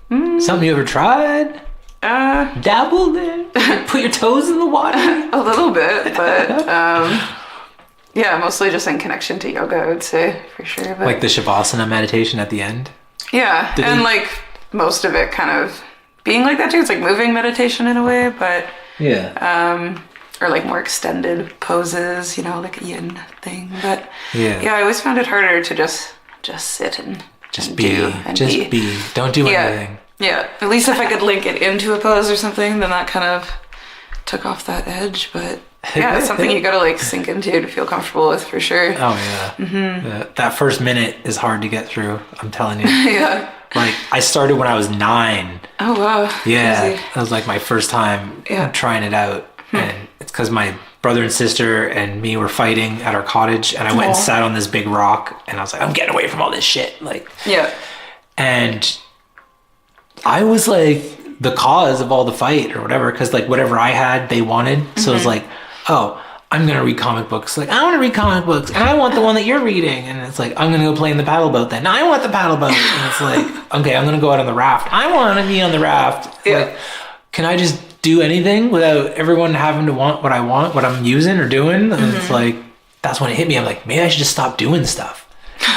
Something you ever tried? Dabbled in? Put your toes in the water? A little bit, but mostly just in connection to yoga, I would say, for sure. But, like the Shavasana meditation at the end? Yeah, like most of it kind of being like that too. It's like moving meditation in a way, but or like more extended poses, like a yin thing. But I always found it harder to just sit and be. Don't do anything. Yeah, at least if I could link it into a pose or something, then that kind of took off that edge. But it's something you gotta like sink into to feel comfortable with, for sure. Oh yeah. That first minute is hard to get through, I'm telling you. Like I started when I was 9. Oh wow. Yeah, crazy. That was like my first time trying it out. And it's because my brother and sister and me were fighting at our cottage, and I went and sat on this big rock, and I was like, I'm getting away from all this shit. And I was like the cause of all the fight or whatever, because like whatever I had, they wanted. So it was like, oh, I'm going to read comic books. Like, I want to read comic books, and I want the one that you're reading. And it's like, I'm going to go play in the paddle boat then. No, I want the paddle boat. And it's like, okay, I'm going to go out on the raft. I want to be on the raft. Like, can I just do anything without everyone having to want what I want, what I'm using or doing? And it's like, that's when it hit me. I'm like, maybe I should just stop doing stuff.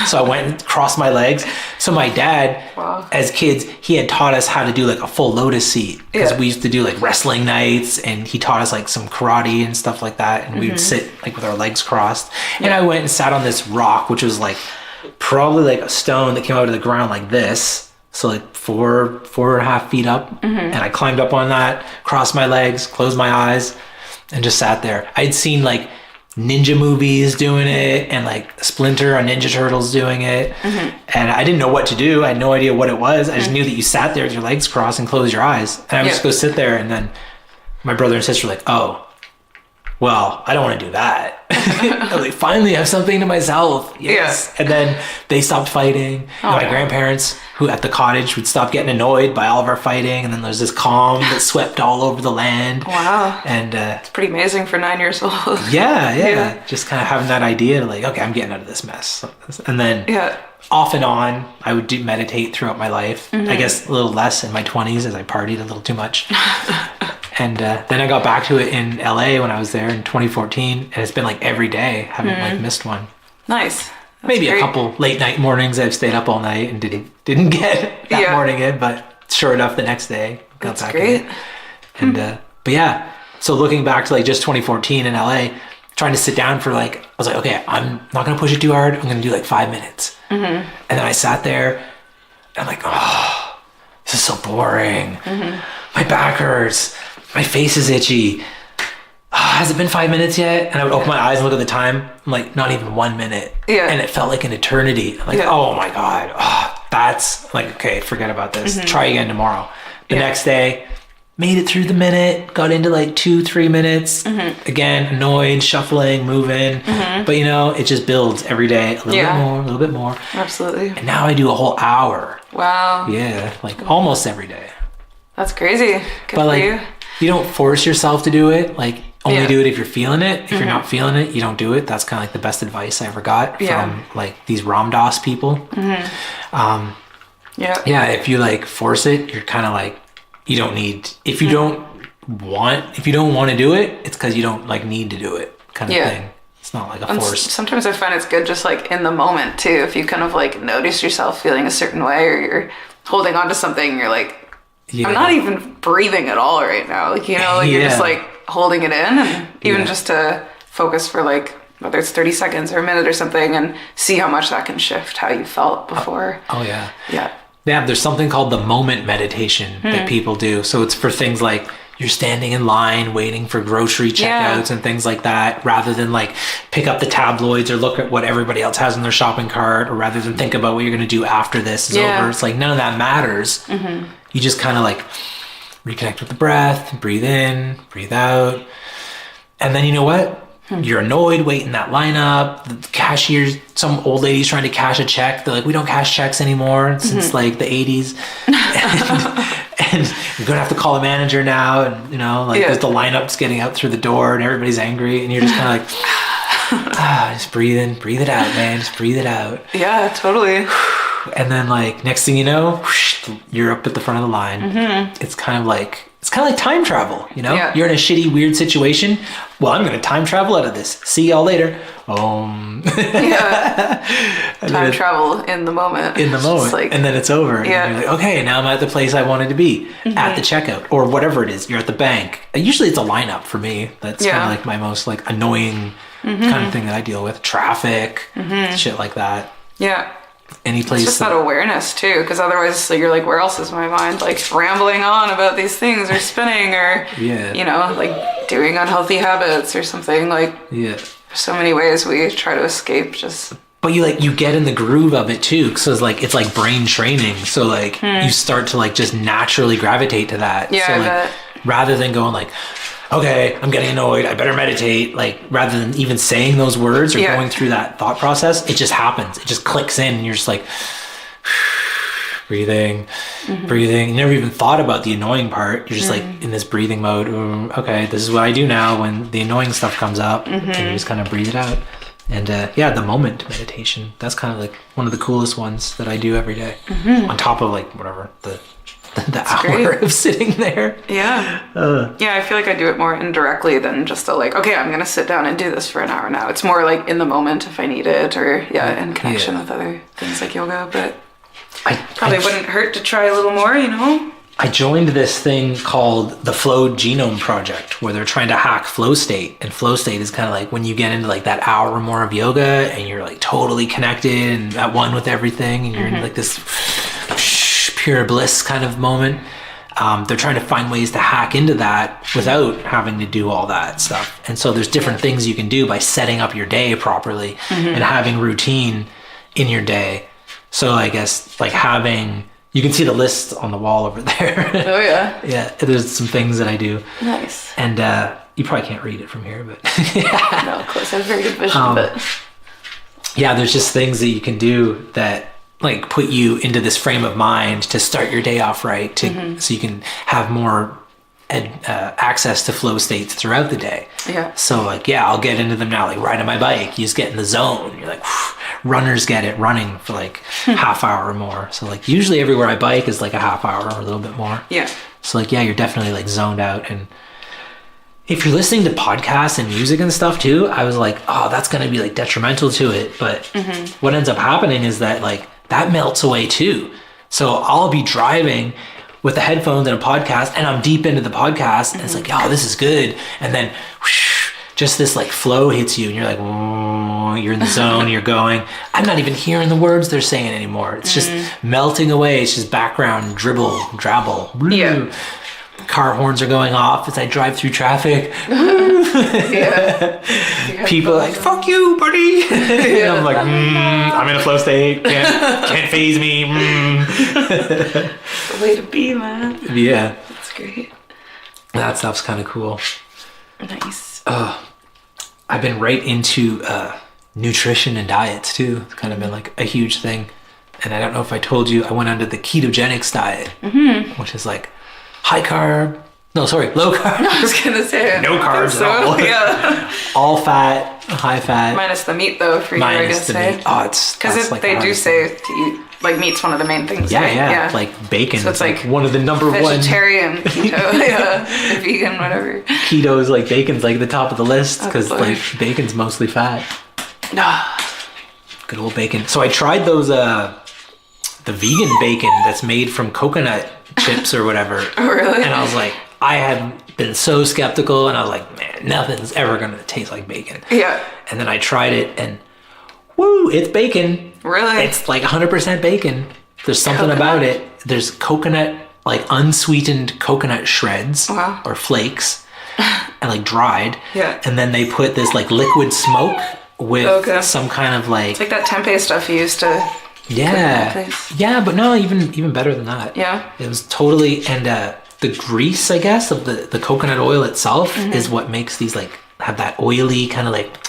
So I went and crossed my legs. So my dad, as kids, he had taught us how to do like a full lotus seat, because we used to do like wrestling nights, and he taught us like some karate and stuff like that. And we would sit like with our legs crossed. And I went and sat on this rock, which was like probably like a stone that came out of the ground like this. So like 4.5 feet up. And I climbed up on that, crossed my legs, closed my eyes, and just sat there. I'd seen like ninja movies doing it, and like Splinter on Ninja Turtles doing it. And I didn't know what to do. I had no idea what it was. I just knew that you sat there with your legs crossed and closed your eyes. And I would just go sit there, and then my brother and sister were like, oh, well, I don't want to do that. I was like, finally I have something to myself. Yes. And then they stopped fighting. And my grandparents, who at the cottage would stop getting annoyed by all of our fighting. And then there's this calm that swept all over the land. Wow. And it's pretty amazing for 9 years old. Yeah. Just kind of having that idea to like, okay, I'm getting out of this mess. And then off and on, I would meditate throughout my life. I guess a little less in my 20s as I partied a little too much. And then I got back to it in LA when I was there in 2014, and it's been like every day. Haven't like missed one. Nice. Maybe great. A couple late night mornings I've stayed up all night and didn't get that morning in, but sure enough, the next day got back in. And but yeah, so looking back to like just 2014 in LA, trying to sit down for like, I was like, okay, I'm not gonna push it too hard. I'm gonna do like 5 minutes. And then I sat there, and I'm like, oh, this is so boring. My back hurts. My face is itchy. Has it been 5 minutes yet? And I would open my eyes and look at the time. I'm like, not even 1 minute. And it felt like an eternity. I'm like, oh my God. That's like, okay, forget about this. Try again tomorrow. The next day, made it through the minute, got into like 2-3 minutes. Again, annoyed, shuffling, moving. But you know, it just builds every day a little bit more. Absolutely. And now I do a whole hour. Wow. Yeah, like almost every day. That's crazy. Good but for like, you. You don't force yourself to do it. Like, only do it if you're feeling it. If you're not feeling it, you don't do it. That's kind of like the best advice I ever got from like these Ram Dass people. If you like force it, you're kind of like, you don't need, if you don't want to do it, it's because you don't like need to do it kind of thing. It's not like a force. Sometimes I find it's good just like in the moment too. If you kind of like notice yourself feeling a certain way, or you're holding on to something, you're like, I'm not even breathing at all right now. Like, you know, like you're just like holding it in, and even just to focus for like, whether it's 30 seconds or a minute or something, and see how much that can shift how you felt before. Yeah, there's something called the moment meditation that people do. So it's for things like you're standing in line waiting for grocery checkouts and things like that, rather than like pick up the tabloids or look at what everybody else has in their shopping cart, or rather than think about what you're going to do after this is over. It's like none of that matters. You just kind of like reconnect with the breath, breathe in, breathe out. And then you know what? You're annoyed waiting that lineup. The cashier, some old lady's trying to cash a check. They're like, we don't cash checks anymore since like the 80s. and you're going to have to call the manager now. And, you know, like the lineup's getting out through the door and everybody's angry. And you're just kind of like, just breathe in, breathe it out, man. Just breathe it out. Yeah, totally. And then like next thing you know, you're up at the front of the line. It's kind of like time travel, you know? You're in a shitty, weird situation. Well, I'm going to time travel out of this. See y'all later. Time travel in the moment. In the moment. Like, and then it's over. And you're like, okay, now I'm at the place I wanted to be. At the checkout. Or whatever it is. You're at the bank. Usually it's a lineup for me. That's kind of like my most like annoying kind of thing that I deal with. Traffic. Shit like that. Yeah. Any place. It's just that awareness too, because otherwise you're like, where else is my mind? Like rambling on about these things, or spinning, or you know, like doing unhealthy habits or something. Like there's so many ways we try to escape just. But you get in the groove of it too, because it's like brain training. So like you start to like just naturally gravitate to that. Yeah, so I like bet. rather than going like, okay, I'm getting annoyed, I better meditate. Like, rather than even saying those words or going through that thought process, it just happens. It just clicks in, and you're just like, breathing. You never even thought about the annoying part. You're just like in this breathing mode. Okay, this is what I do now when the annoying stuff comes up. And you just kind of breathe it out. And the moment meditation, that's kind of like one of the coolest ones that I do every day. On top of like whatever, the hour of sitting there. I feel like I do it more indirectly than just like, okay, I'm gonna sit down and do this for an hour now. It's more like in the moment if I need it, or in connection with other things like yoga. But I probably wouldn't hurt to try a little more, you know. I joined this thing called the Flow Genome Project, where they're trying to hack flow state. And flow state is kind of like when you get into like that hour or more of yoga and you're like totally connected and at one with everything, and you're in like this pure bliss kind of moment. they're trying to find ways to hack into that without having to do all that stuff. And so there's different things you can do by setting up your day properly and having routine in your day. So I guess like you can see the list on the wall over there. Oh yeah. Yeah, there's some things that I do. Nice. And you probably can't read it from here, but no, of course I have very good vision, but yeah, there's just things that you can do that like put you into this frame of mind to start your day off right, so you can have more access to flow states throughout the day. Yeah. So like, I'll get into them now, like riding my bike, you just get in the zone. You're like, runners get it running for like half hour or more. So like usually everywhere I bike is like a half hour or a little bit more. Yeah. So like, you're definitely like zoned out. And if you're listening to podcasts and music and stuff too, I was like, oh, that's going to be like detrimental to it. But what ends up happening is that like that melts away too. So I'll be driving with the headphones and a podcast and I'm deep into the podcast and it's like, oh, this is good. And then whoosh, just this like flow hits you and you're like, oh, you're in the zone, you're going. I'm not even hearing the words they're saying anymore. It's just melting away. It's just background dribble. Yeah. Car horns are going off as I drive through traffic. People are like, fuck you, buddy. And I'm like, I'm in a flow state. Can't phase me. The way to be, man. Yeah. That's great. That stuff's kind of cool. Nice. I've been right into nutrition and diets too. It's kind of been like a huge thing. And I don't know if I told you, I went under the ketogenics diet, which is like low carb. I was gonna say no carbs at all. Yeah. All fat, high fat. Minus the meat though, for you, I guess. Meat. Oh, it's because like they do say to eat like meat's one of the main things. Yeah. Like bacon. So it's like one of the number vegetarian, keto, vegan, whatever. Keto is like bacon's like the top of the list because like bacon's mostly fat. Good old bacon. So I tried those the vegan bacon that's made from coconut chips or whatever. Oh, really? And I was like, I had been so skeptical and I was like, man, nothing's ever going to taste like bacon. Yeah. And then I tried it and woo, it's bacon. Really? It's like 100% bacon. There's something about it. There's coconut, like unsweetened coconut shreds or flakes and like dried. Yeah. And then they put this like liquid smoke with some kind of like... It's like that tempeh stuff you used to... Yeah, but no, even better than that. Yeah. It was totally, and the grease, I guess, of the coconut oil itself is what makes these like have that oily kind of like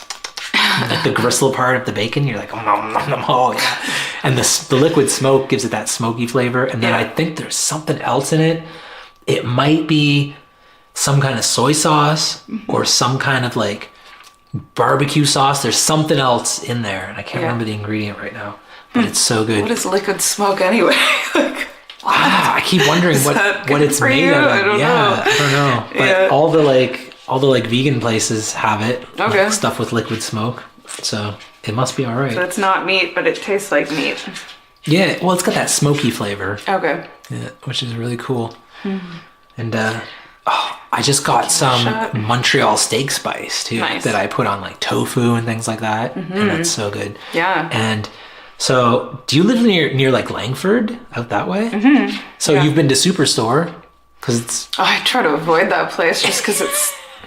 the gristle part of the bacon. You're like, oh yeah. And the liquid smoke gives it that smoky flavor. And then I think there's something else in it. It might be some kind of soy sauce or some kind of like barbecue sauce. There's something else in there, and I can't remember the ingredient right now. But it's so good. What is liquid smoke anyway? Like, I keep wondering what it's made out of. I don't know. But all the like vegan places have it. Okay. Like stuff with liquid smoke. So it must be all right. So it's not meat, but it tastes like meat. Yeah. Well, it's got that smoky flavor. Okay. Yeah, which is really cool. And I just got some Montreal steak spice too that I put on like tofu and things like that, and that's so good. Yeah. And so, do you live near like Langford, out that way? So you've been to Superstore, because it's... I try to avoid that place just because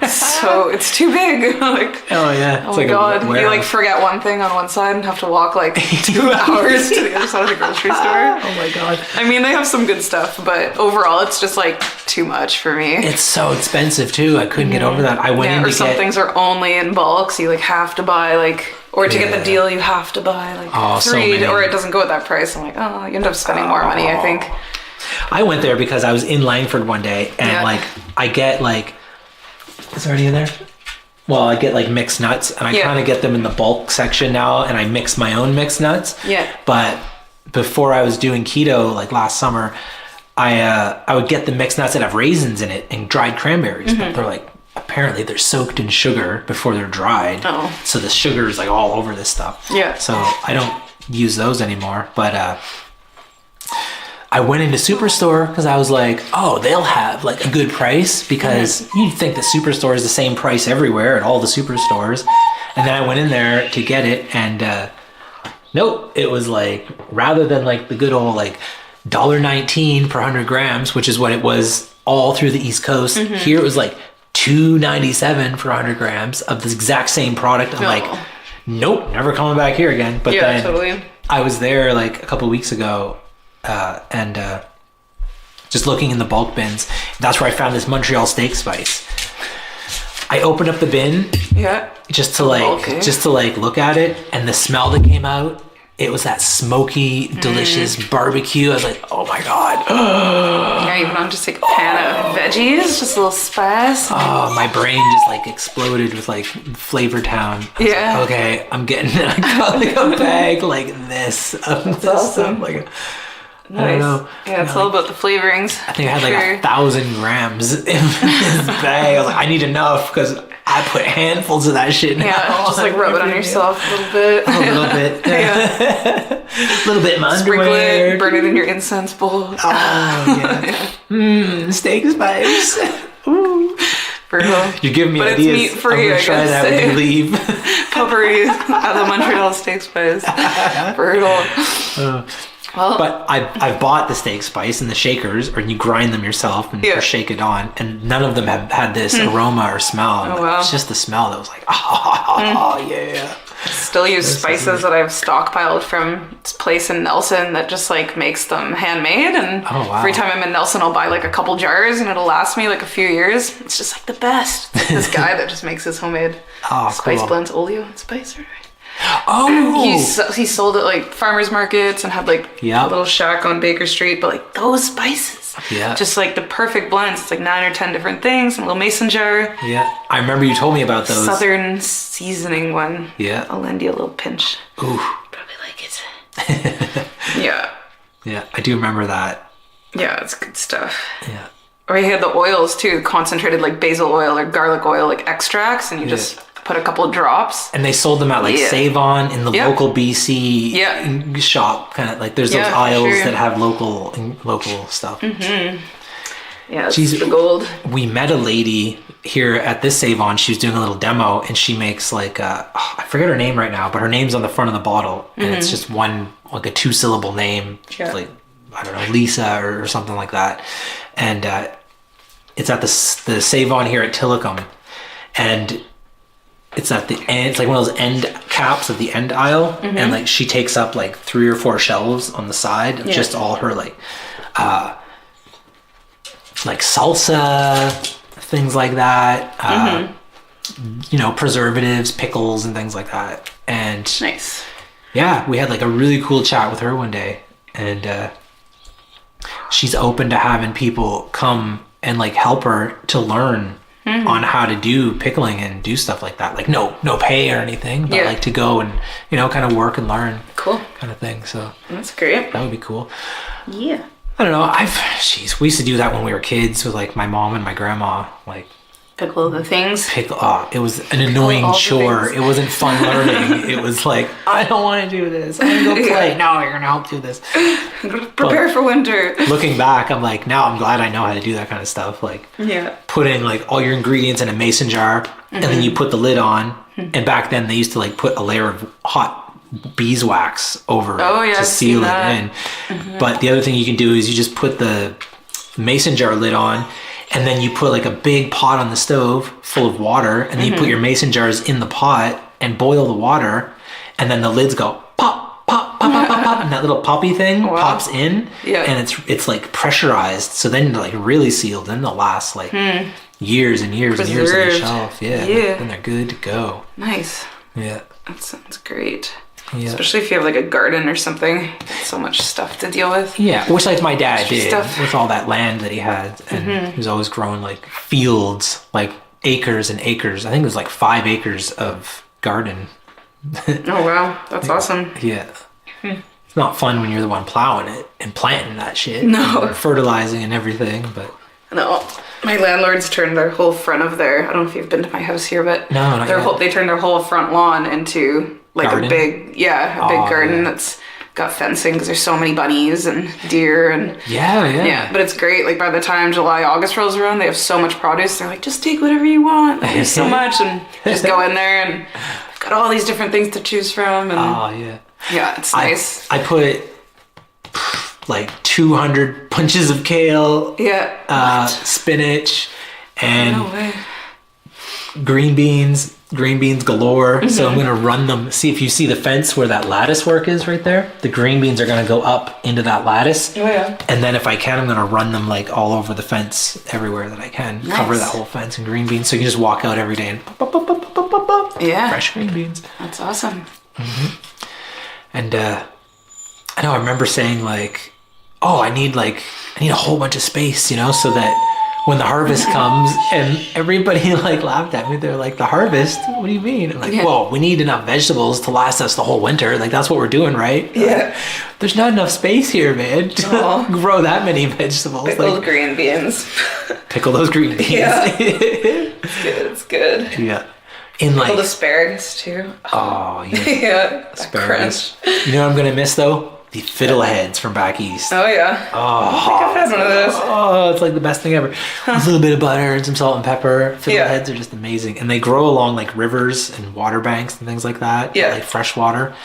it's too big. Like, oh yeah, it's like my god, you like forget one thing on one side and have to walk like 2 hours to the other side of the grocery store. Oh my god. I mean, they have some good stuff, but overall, it's just like too much for me. It's so expensive too. I couldn't get over that. I went in to some things are only in bulk, so you like have to buy like. Or to get the deal, you have to buy like 3, or it doesn't go at that price. I'm like, oh, you end up spending more money, I think. I went there because I was in Langford one day, and like I get like, is there any in there? Well, I get like mixed nuts, and I kind of get them in the bulk section now, and I mix my own mixed nuts. Yeah. But before I was doing keto, like last summer, I would get the mixed nuts that have raisins in it and dried cranberries, but they're like. Apparently they're soaked in sugar before they're dried. So the sugar is like all over this stuff. Yeah. So I don't use those anymore. But I went into Superstore because I was like, oh, they'll have like a good price, because you'd think the Superstore is the same price everywhere at all the superstores. And then I went in there to get it, and nope, it was like, rather than like the good old like $1.19 per 100 grams, which is what it was all through the East Coast. Here it was like $2.97 for 100 grams of the exact same product. I'm like, nope, never coming back here again. But then totally. I was there like a couple of weeks ago, and just looking in the bulk bins. That's where I found this Montreal steak spice. I opened up the bin, just to look at it, and the smell that came out, it was that smoky, delicious barbecue. I was like, oh my god. Yeah, even on just like a pan of veggies, just a little spice. Oh, my brain just like exploded with like Flavor Town. Like, okay, I'm getting I got like a bag like this. That's awesome. Like, nice. I don't know. Yeah, it's all about the flavorings. I think I had like 1,000 grams in this bag. I was like, I need enough because I put handfuls of that shit now. Yeah, just like rub it on yourself a little bit. A little bit. Yeah. A little bit in my Sprinkle underwear. it, burn it in your incense bowl. Oh, yeah. Steak spice. Ooh. Brutal. You're giving me but ideas. It's meat free, I'm gonna try that when you leave. Potpourri at the Montreal steak spice. Brutal. But I've bought the steak spice and the shakers, or you grind them yourself and shake it on, and none of them have had this aroma or smell. Oh, wow. It's just the smell that was like, oh yeah. Still use spices that I've stockpiled from this place in Nelson that just like makes them handmade, and every time I'm in Nelson I'll buy like a couple jars and it'll last me like a few years. It's just like the best. Like this guy that just makes his homemade spice blends, oleo and spice. He sold at like farmers markets and had like a little shack on Baker Street, but like those spices, just like the perfect blends. It's like 9 or 10 different things in a little mason jar. I remember you told me about those. Southern seasoning one. I'll lend you a little pinch. Ooh, probably like it. Yeah, I do remember that. Yeah, it's good stuff. Or you had the oils too, concentrated like basil oil or garlic oil, like extracts, and you just put a couple of drops. And they sold them at like Save-On in the local BC shop, kind of like there's those aisles that have local stuff. Yeah, it's the gold. We met a lady here at this Save-On. She was doing a little demo, and she makes like I forget her name right now, but her name's on the front of the bottle, and it's just one like a 2-syllable name, like I don't know, Lisa or something like that, and it's at the Save-On here at Tillicum, and it's at the end. It's like one of those end caps of the end aisle, and like she takes up like 3 or 4 shelves on the side of just all her like salsa, things like that. You know, preservatives, pickles, and things like that. And nice. Yeah, we had like a really cool chat with her one day, and she's open to having people come and like help her to learn on how to do pickling and do stuff like that. Like no pay or anything, but like to go and, you know, kind of work and learn. Cool. Kind of thing. So that's great. That would be cool. Yeah. I don't know. We used to do that when we were kids with like my mom and my grandma, like pickle the things. It was an annoying chore. It wasn't fun learning. It was like, I don't want to do this. I'm going to go play. No, you're going to help do this. Prepare for winter. Looking back, I'm like, now I'm glad I know how to do that kind of stuff. Like putting like all your ingredients in a mason jar, and then you put the lid on. And back then they used to like put a layer of hot beeswax over it to seal it in. But the other thing you can do is you just put the mason jar lid on, and then you put like a big pot on the stove full of water, and then you put your mason jars in the pot and boil the water, and then the lids go pop, pop, pop, pop, pop, pop, and that little poppy thing pops in, and it's like pressurized, so then they're like really sealed, and they'll last like years and years and years on the shelf. Then they're good to go. Nice. Yeah. That sounds great. Yeah. Especially if you have like a garden or something. So much stuff to deal with. Yeah, which like my dad did with all that land that he had. And he was always growing like fields, like acres and acres. I think it was like 5 acres of garden. Oh, wow. That's awesome. Yeah. It's not fun when you're the one plowing it and planting that shit. No. And fertilizing and everything, but... No. My landlords turned their whole front of their... I don't know if you've been to my house here, but... No, not yet. They turned their whole front lawn into... like garden? A big garden that's got fencing because there's so many bunnies and deer and but it's great. Like by the time July, August rolls around, they have so much produce. They're like, just take whatever you want. There's so much, and just go in there and got all these different things to choose from. And it's nice. I put like 2 200 bunches of kale, Yeah. spinach, and No way. green beans galore. So I'm gonna run them. See if you see the fence where that lattice work is right there. The green beans are gonna go up into that lattice. Oh yeah. And then if I can, I'm gonna run them like all over the fence, everywhere that I can. Nice. Cover that whole fence in green beans, so you can just walk out every day and pop, pop, pop, pop, pop, pop, pop. Yeah. Fresh green beans. That's awesome. And I know I remember saying like, oh, I need a whole bunch of space, you know, so that when the harvest comes, and everybody like laughed at me. They're like, the harvest? What do you mean? I'm like, well, we need enough vegetables to last us the whole winter. Like, that's what we're doing, right? Yeah. There's not enough space here, man, to grow that many vegetables. Pickled green beans. Pickle those green beans. Yeah. It's good. Yeah. In like Pickled asparagus too. Oh yeah. Yeah. Asparagus. You know what I'm gonna miss though? The fiddleheads from back east. Oh yeah. Oh, I think I've had one of those. Oh, it's like the best thing ever. A little bit of butter and some salt and pepper. Fiddleheads are just amazing, and they grow along like rivers and water banks and things like that. Yeah. Like fresh water.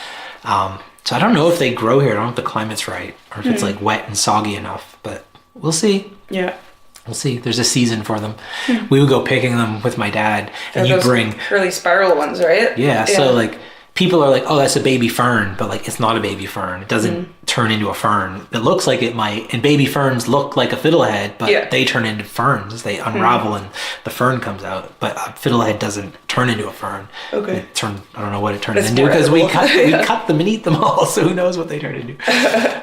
So I don't know if they grow here. I don't know if the climate's right or if it's like wet and soggy enough, but we'll see. Yeah. We'll see. There's a season for them. We would go picking them with my dad, and you bring curly spiral ones, right? Yeah. So like people are like, oh, that's a baby fern, but like it's not a baby fern. It doesn't turn into a fern. It looks like it might, and baby ferns look like a fiddlehead, but they turn into ferns. They unravel and the fern comes out. But a fiddlehead doesn't turn into a fern. Okay. I don't know what it turns into because we cut them and eat them all. So who knows what they turn into?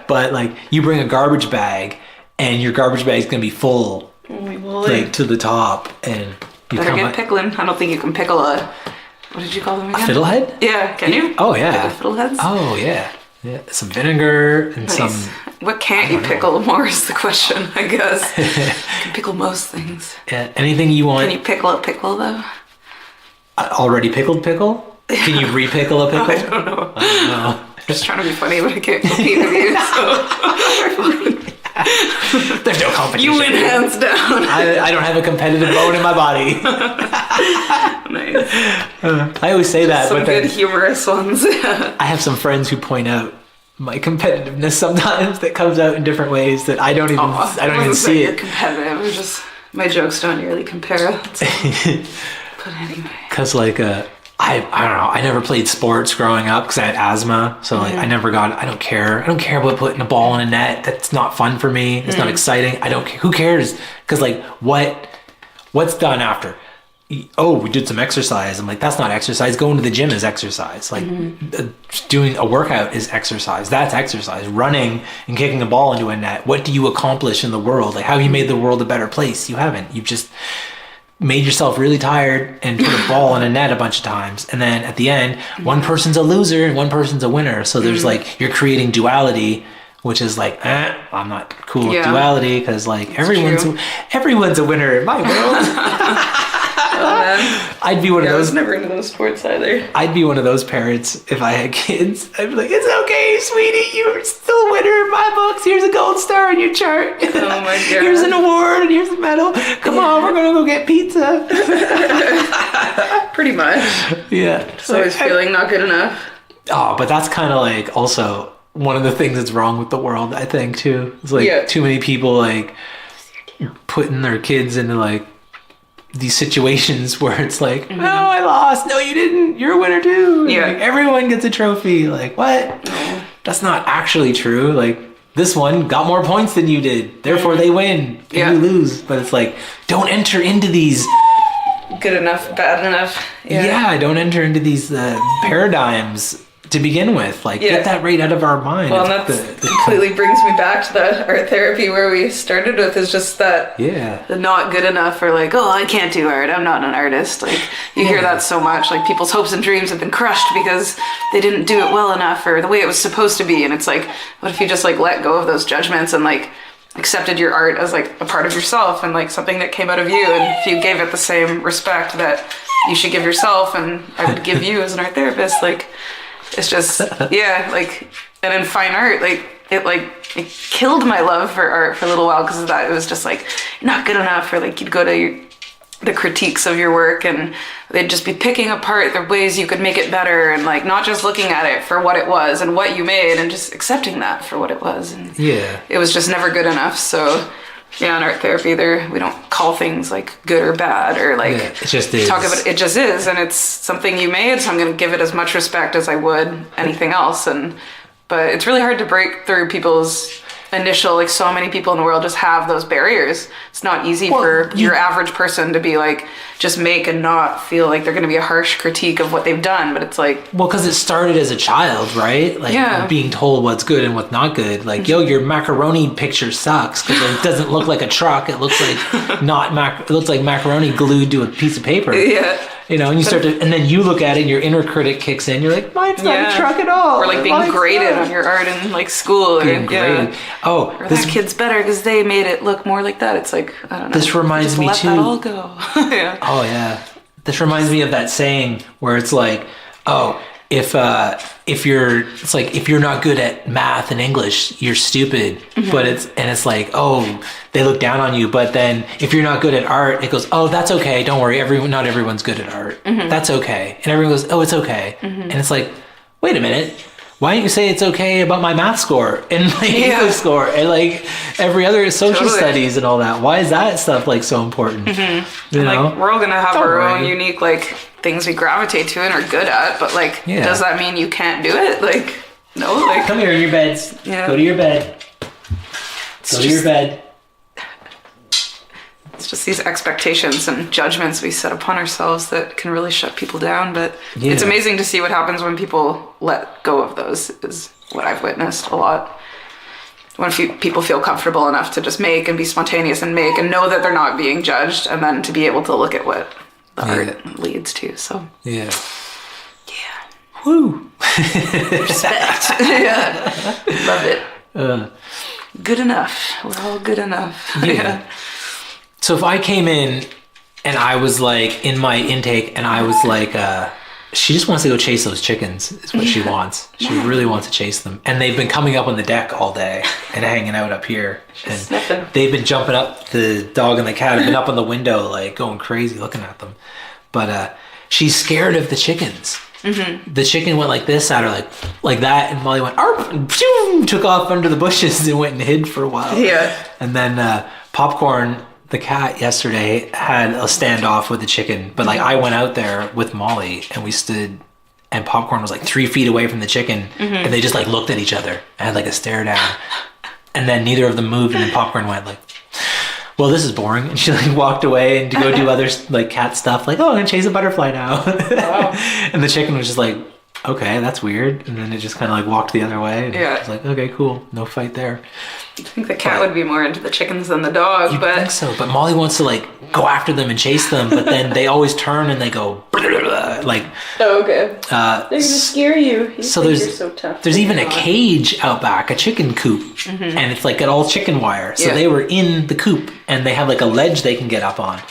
But like you bring a garbage bag, and your garbage bag is gonna be full. Like to the top, and you better get pickling. I don't think you can pickle a. What did you call them again? A fiddlehead? Yeah, can you? Oh yeah. Pickle fiddleheads? Oh yeah. Yeah. Some vinegar and some. What can't you pickle more is the question, I guess. You can pickle most things. Yeah. Anything you want. Can you pickle a pickle though? Already pickled pickle? Can you re-pickle a pickle? I don't know. I'm just trying to be funny, but I can't compete with you. So. There's no competition. You win hands down. I don't have a competitive bone in my body. Nice. I always say that. Some but good humorous ones. I have some friends who point out my competitiveness sometimes that comes out in different ways that I don't even see you're it. Competitive. It's just my jokes don't really compare. But anyway. Because like I don't know. I never played sports growing up because I had asthma. So like I don't care. I don't care about putting a ball in a net. That's not fun for me. It's not exciting. I don't care. Who cares? Because like what's done after? Oh, we did some exercise. I'm like, that's not exercise. Going to the gym is exercise. Like doing a workout is exercise. That's exercise. Running and kicking a ball into a net. What do you accomplish in the world? Like how have you made the world a better place? You haven't. You've just made yourself really tired and put a ball in a net a bunch of times, and then at the end one person's a loser and one person's a winner, so there's like you're creating duality, which is like I'm not cool with duality because like everyone's a winner in my world. I'd be one of those. I was never into those sports either. I'd be one of those parents if I had kids. I'd be like, it's okay, sweetie, you're still a winner in my books. Here's a gold star on your chart. Oh my god. Here's an award and here's a medal. Come on, we're gonna go get pizza. Pretty much. Yeah. Just always feeling not good enough. Oh, but that's kind of like also one of the things that's wrong with the world, I think, too. It's like too many people like putting their kids into like these situations where it's like, oh, I lost. No, you didn't. You're a winner too. Yeah. Like, everyone gets a trophy. Like, what? That's not actually true. Like, this one got more points than you did. Therefore, they win and you lose. But it's like, don't enter into these... Good enough, bad enough. Yeah, don't enter into these paradigms to begin with. Like, get that right out of our mind. Well, and that completely brings me back to the art therapy where we started with, is just that the not good enough, or like, oh, I can't do art, I'm not an artist. Like, you hear that so much. Like, people's hopes and dreams have been crushed because they didn't do it well enough or the way it was supposed to be. And it's like, what if you just like let go of those judgments and like accepted your art as like a part of yourself and like something that came out of you, and if you gave it the same respect that you should give yourself and I would give you as an art therapist, like, it's just, like, and in fine art, it killed my love for art for a little while because of that. It was just like, not good enough, or like you'd go to the critiques of your work, and they'd just be picking apart the ways you could make it better, and like not just looking at it for what it was and what you made and just accepting that for what it was. And it was just never good enough. So yeah, in art therapy we don't call things like good or bad, or like it just is. Talk about it just is, and it's something you made, so I'm going to give it as much respect as I would anything else. But it's really hard to break through people's initial, like so many people in the world just have those barriers. It's not easy for your average person to be like, just make and not feel like they're going to be a harsh critique of what they've done. But it's like, well, because it started as a child, right? Like being told what's good and what's not good. Like, yo, your macaroni picture sucks because it doesn't look like a truck. It looks like it looks like macaroni glued to a piece of paper. Yeah. You know, and you start to, and then you look at it and your inner critic kicks in. You're like, mine's not a truck at all. Or like being graded on your art in like school. Being graded. Oh, or this kid's better because they made it look more like that. It's like, I don't know. This reminds me too. Let that all go. Yeah. Oh yeah. This reminds me of that saying where it's like, oh, if you're not good at math and English, you're stupid. But it's like, oh, they look down on you. But then if you're not good at art, it goes, oh, that's okay. Don't worry. Not everyone's good at art. That's okay. And everyone goes, oh, it's okay. And it's like, wait a minute. Why don't you say it's okay about my math score and my English score and like every other social studies and all that? Why is that stuff like so important? You know? Like, we're all gonna have our own unique like things we gravitate to and are good at, but like, does that mean you can't do it? Like, no. Like, come here in your beds. Go to your bed. Go to your bed. It's just these expectations and judgments we set upon ourselves that can really shut people down. But it's amazing to see what happens when people let go of those, is what I've witnessed a lot. When people feel comfortable enough to just make and be spontaneous and make and know that they're not being judged, and then to be able to look at what the art leads to. So yeah. Woo. Respect. Love it. Good enough. We're all good enough. So if I came in and I was like in my intake and I was like, she just wants to go chase those chickens is what she wants. She really wants to chase them. And they've been coming up on the deck all day and hanging out up here. And they've been jumping up. The dog and the cat have been up on the window, like going crazy looking at them. But she's scared of the chickens. The chicken went like this at her, like that, and Molly went, arp, and phew, took off under the bushes and went and hid for a while. And then Popcorn, the cat, yesterday had a standoff with the chicken, but like I went out there with Molly and we stood, and Popcorn was like 3 feet away from the chicken, and they just like looked at each other and had like a stare down, and then neither of them moved, and then Popcorn went like, well, this is boring, and she like walked away and to go do other like cat stuff, like, oh, I'm gonna chase a butterfly now. And the chicken was just like, okay, that's weird, and then it just kind of like walked the other way, and I was like, okay, cool, no fight there. I think the cat would be more into the chickens than the dog, but I think so. But Molly wants to like go after them and chase them, but then they always turn and they go like. Oh, okay. They're gonna scare you. So you're so tough. There's even a cage out back, a chicken coop, and it's like got all chicken wire. So they were in the coop, and they have like a ledge they can get up on.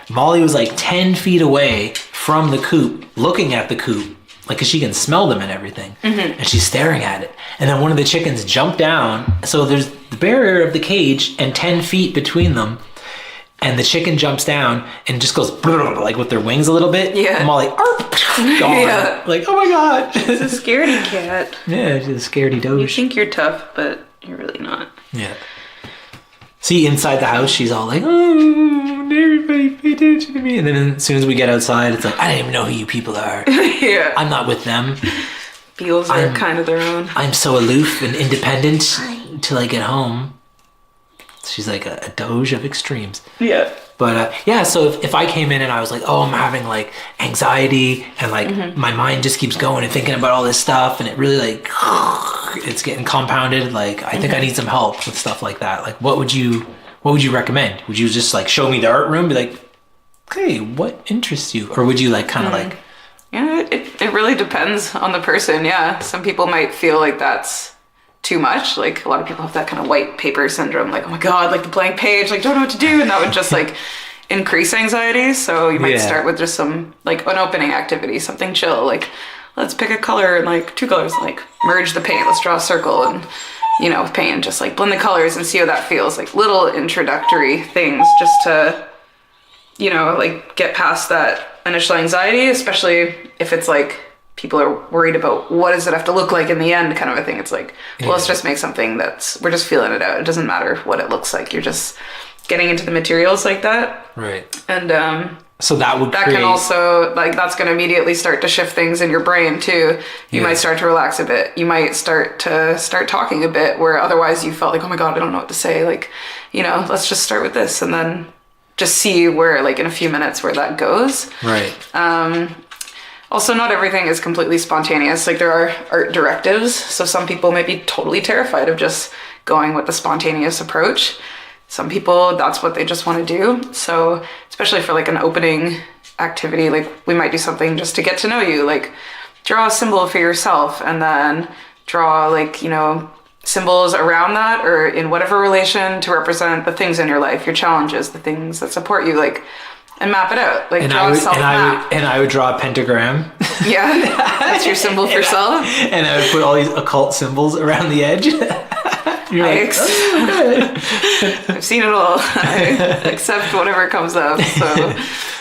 Molly was like 10 feet away from the coop, looking at the coop. Like, cause she can smell them and everything, and she's staring at it. And then one of the chickens jumped down. So there's the barrier of the cage and 10 feet between them, and the chicken jumps down and just goes like with their wings a little bit. And Molly, gone. Like, oh my god, it's a scaredy cat. Yeah, she's a scaredy doge. You think you're tough, but you're really not. Yeah. See, inside the house, she's all like, oh, everybody pay attention to me. And then as soon as we get outside, it's like, I don't even know who you people are. I'm not with them. Feels are kind of their own. I'm so aloof and independent until I get home. She's like a doge of extremes. But so if I came in and I was like, oh, I'm having like anxiety and like my mind just keeps going and thinking about all this stuff, and it really like, it's getting compounded. Like, I think I need some help with stuff like that. Like, what would you recommend? Would you just like show me the art room, be like, okay, what interests you? Or would you like kind of like... Yeah, it really depends on the person. Some people might feel like that's too much. Like, a lot of people have that kind of white paper syndrome, like, oh my god, like the blank page, like don't know what to do, and that would just like increase anxiety. So you might start with just some like an opening activity, something chill, like let's pick a color and like 2 colors and like merge the paint, let's draw a circle, and with paint just like blend the colors and see how that feels. Like little introductory things just to like get past that initial anxiety, especially if it's like people are worried about what does it have to look like in the end kind of a thing. It's like, well, let's just make something we're just feeling it out. It doesn't matter what it looks like. You're just getting into the materials like that. Right. And so that can also, like, that's going to immediately start to shift things in your brain too. You might start to relax a bit. You might start talking a bit where otherwise you felt like, oh my God, I don't know what to say. Like, let's just start with this and then just see where, like, in a few minutes where that goes. Right. Also, not everything is completely spontaneous. Like, there are art directives. So some people might be totally terrified of just going with the spontaneous approach. Some people, that's what they just want to do. So especially for like an opening activity, like we might do something just to get to know you, like draw a symbol for yourself and then draw like, symbols around that or in whatever relation to represent the things in your life, your challenges, the things that support you, like, and map it out. Like, and draw a self-map. I would draw a pentagram. Yeah, that's your symbol for self. And I would put all these occult symbols around the edge. You're like, I've seen it all. I accept whatever comes up. So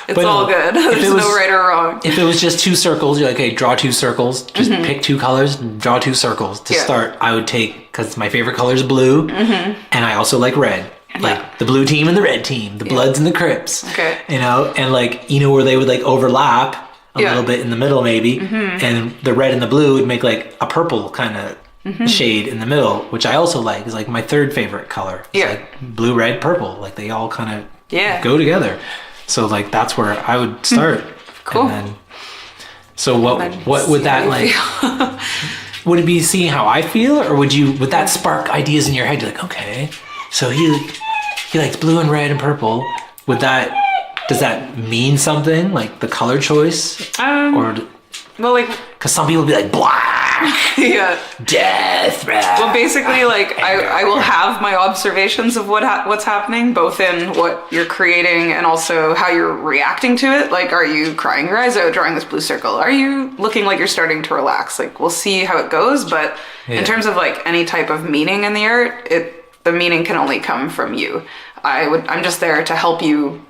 it's all good. There's no right or wrong. If it was just 2 circles, you're like, hey, draw 2 circles. Just pick 2 colors and draw 2 circles. To start, I would take, because my favorite color is blue, and I also like red. Like the blue team and the red team, the Bloods and the Crips. Okay. And like, where they would like overlap a little bit in the middle maybe, and the red and the blue would make like a purple kind of shade in the middle, which I also like. Is like my third favorite color. It's like blue, red, purple. Like they all kind of go together. So like that's where I would start. Cool. And then, so what would that like? Would it be seeing how I feel, or would that spark ideas in your head? You're like, okay, so he likes blue and red and purple. Does that mean something, like the color choice? Well, like, because some people would be like black, death, well, basically, like I will have my observations of what's happening, both in what you're creating and also how you're reacting to it. Like, are you crying your eyes out drawing this blue circle? Are you looking like you're starting to relax? Like, we'll see how it goes, but in terms of like any type of meaning in the art, the meaning can only come from you. I'm just there to help you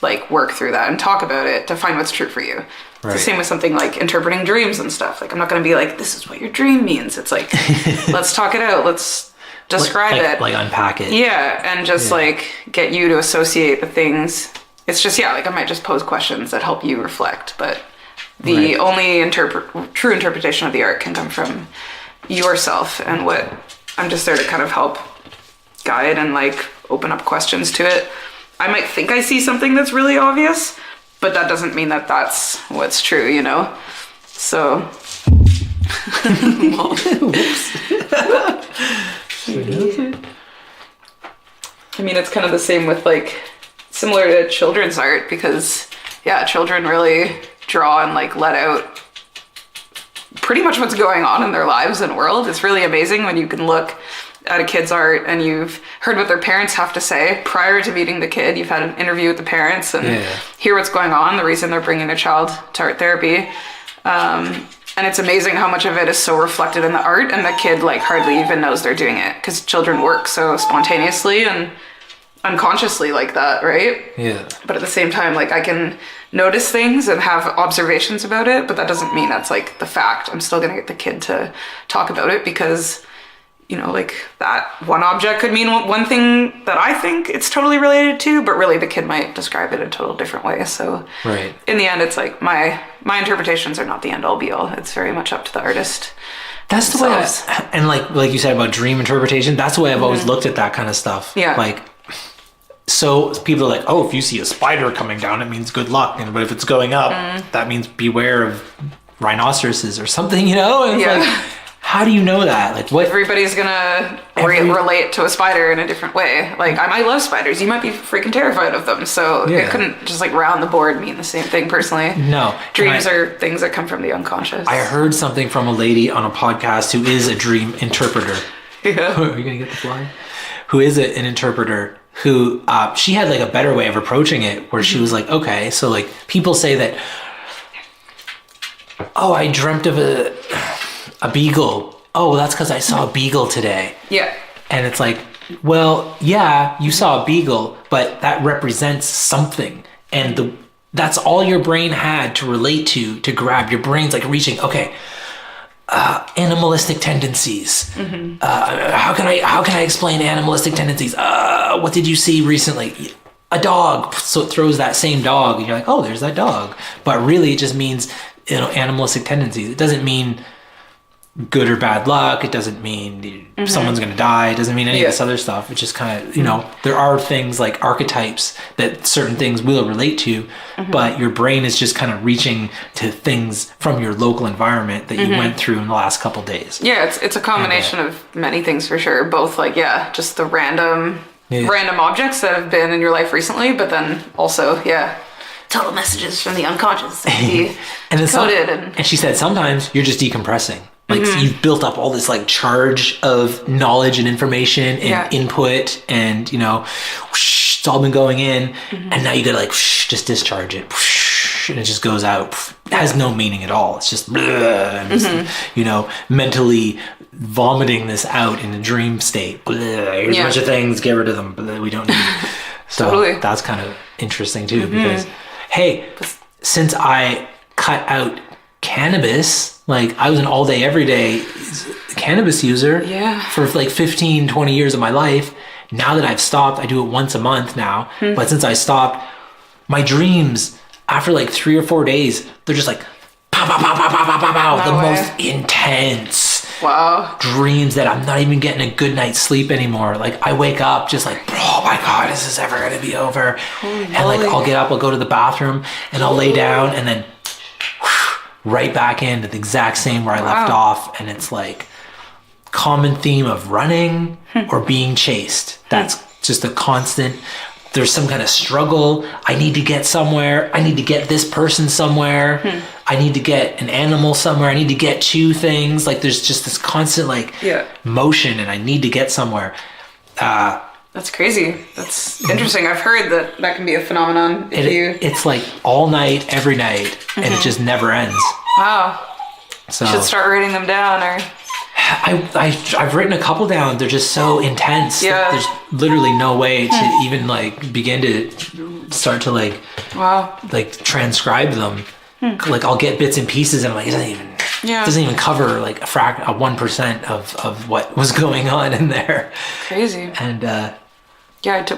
like work through that and talk about it to find what's true for you. It's the same with something like interpreting dreams and stuff. Like, I'm not going to be like, this is what your dream means. It's like, let's talk it out. Let's describe it. Like unpack it. Yeah. And just like get you to associate the things. It's just, like I might just pose questions that help you reflect. But the only true interpretation of the art can come from yourself. And what I'm just there to kind of help guide and like open up questions to it. I might think I see something that's really obvious, but that doesn't mean that that's what's true, So. I mean, it's kind of the same with like, similar to children's art because, children really draw and like let out pretty much what's going on in their lives and world. It's really amazing when you can look at a kid's art and you've heard what their parents have to say prior to meeting the kid. You've had an interview with the parents and hear what's going on, the reason they're bringing their child to art therapy. And it's amazing how much of it is so reflected in the art and the kid like hardly even knows they're doing it because children work so spontaneously and unconsciously like that, right? Yeah. But at the same time, like I can notice things and have observations about it, but that doesn't mean that's like the fact. I'm still gonna get the kid to talk about it because like that one object could mean one thing that I think it's totally related to, but really the kid might describe it a total different way. So in the end, it's like my interpretations are not the end all be all. It's very much up to the artist. That's themselves. The way and like you said about dream interpretation, that's the way I've always looked at that kind of stuff. Yeah. Like, so people are like, oh, if you see a spider coming down, it means good luck. But if it's going up, that means beware of rhinoceroses or something, And it's like, how do you know that? Like, what? Everybody's gonna relate to a spider in a different way. Like, I might love spiders. You might be freaking terrified of them. So it couldn't just like round the board mean the same thing personally. No. Dreams are things that come from the unconscious. I heard something from a lady on a podcast who is a dream interpreter. Yeah. Are you gonna get the fly? Who is an interpreter who, she had like a better way of approaching it where she was like, okay, so like people say that, oh, I dreamt of a beagle. Oh, well, that's because I saw a beagle today. Yeah. And it's like, well, yeah, you saw a beagle, but that represents something. And that's all your brain had to relate to grab. Your brain's like reaching, okay, animalistic tendencies. How can I explain animalistic tendencies? What did you see recently? A dog. So it throws that same dog and you're like, oh, there's that dog. But really it just means, animalistic tendencies. It doesn't mean good or bad luck. It doesn't mean someone's going to die. It doesn't mean any of this other stuff. It's just kind of, there are things like archetypes that certain things will relate to, but your brain is just kind of reaching to things from your local environment that you went through in the last couple days. Yeah, it's a combination of many things for sure. Both like, just the random objects that have been in your life recently, but then also, total messages from the unconscious that be coded. And she said sometimes you're just decompressing. Like you've built up all this like charge of knowledge and information and input and, it's all been going in and now you gotta like just discharge it and it just goes out. It has no meaning at all. It's just, and just mentally vomiting this out in a dream state. Here's a bunch of things, get rid of them. We don't need. So that's kind of interesting too because, hey, since I cut out cannabis, like I was an all day, every day cannabis user for like 15, 20 years of my life. Now that I've stopped, I do it once a month now. But since I stopped, my dreams after like 3 or 4 days, they're just like pow, pow, pow, pow, pow, pow, pow, pow, the most intense dreams that I'm not even getting a good night's sleep anymore. Like I wake up just like, oh my God, is this ever going to be over? And like I'll get up, I'll go to the bathroom and I'll lay down and then right back into the exact same where I left off. And it's like common theme of running or being chased. That's just a constant. There's some kind of struggle. I need to get somewhere. I need to get this person somewhere. I need to get an animal somewhere. I need to get 2 things. Like there's just this constant like motion and I need to get somewhere. That's crazy. That's interesting. I've heard that can be a phenomenon. It's like all night, every night, and it just never ends. Wow. So you should start writing them down, or I've written a couple down. They're just so intense. Yeah. There's literally no way to even like begin to start to like transcribe them. Like I'll get bits and pieces, and I'm like, it doesn't even cover like a 1% of what was going on in there. Crazy. And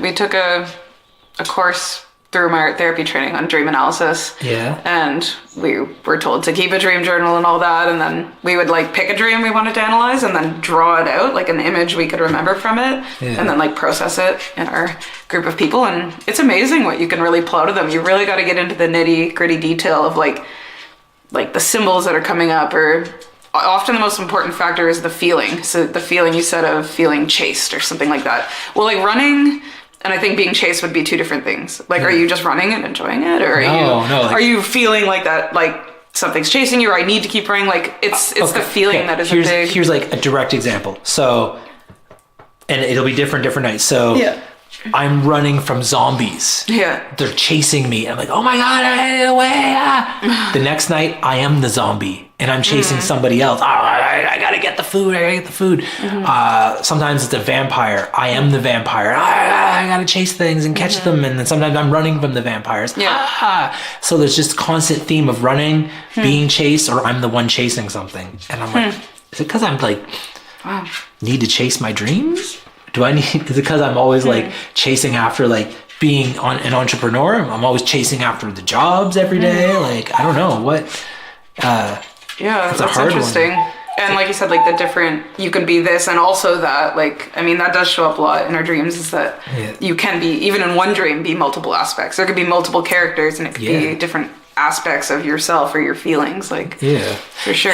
we took a course through my art therapy training on dream analysis. Yeah. And we were told to keep a dream journal and all that, and then we would like pick a dream we wanted to analyze and then draw it out, like an image we could remember from it, and then like process it in our group of people. And it's amazing what you can really pull out of them. You really got to get into the nitty gritty detail of like the symbols that are coming up, or often the most important factor is the feeling. So the feeling you said of feeling chased or something like that. Well, like running and I think being chased would be 2 different things. Like, are you just running and enjoying it, or are you feeling like that, like something's chasing you, or I need to keep running? Like it's the feeling that is here's like a direct example. So, and it'll be different nights. So I'm running from zombies. Yeah. They're chasing me. I'm like, oh my God, I ran away. The next night, I am the zombie and I'm chasing somebody else. I gotta get the food. Sometimes it's a vampire. I am the vampire. I gotta chase things and catch them. And then sometimes I'm running from the vampires. So there's just constant theme of running, being chased, or I'm the one chasing something. And I'm like, is it because I'm like, need to chase my dreams? Is it because I'm always like chasing after like being an entrepreneur? I'm always chasing after the jobs every day. Like, I don't know what. That's interesting. And like you said, like the different, you can be this and also that. Like, I mean, that does show up a lot in our dreams, is that you can be, even in one dream, be multiple aspects. There could be multiple characters and it could be different aspects of yourself or your feelings. Like, for sure.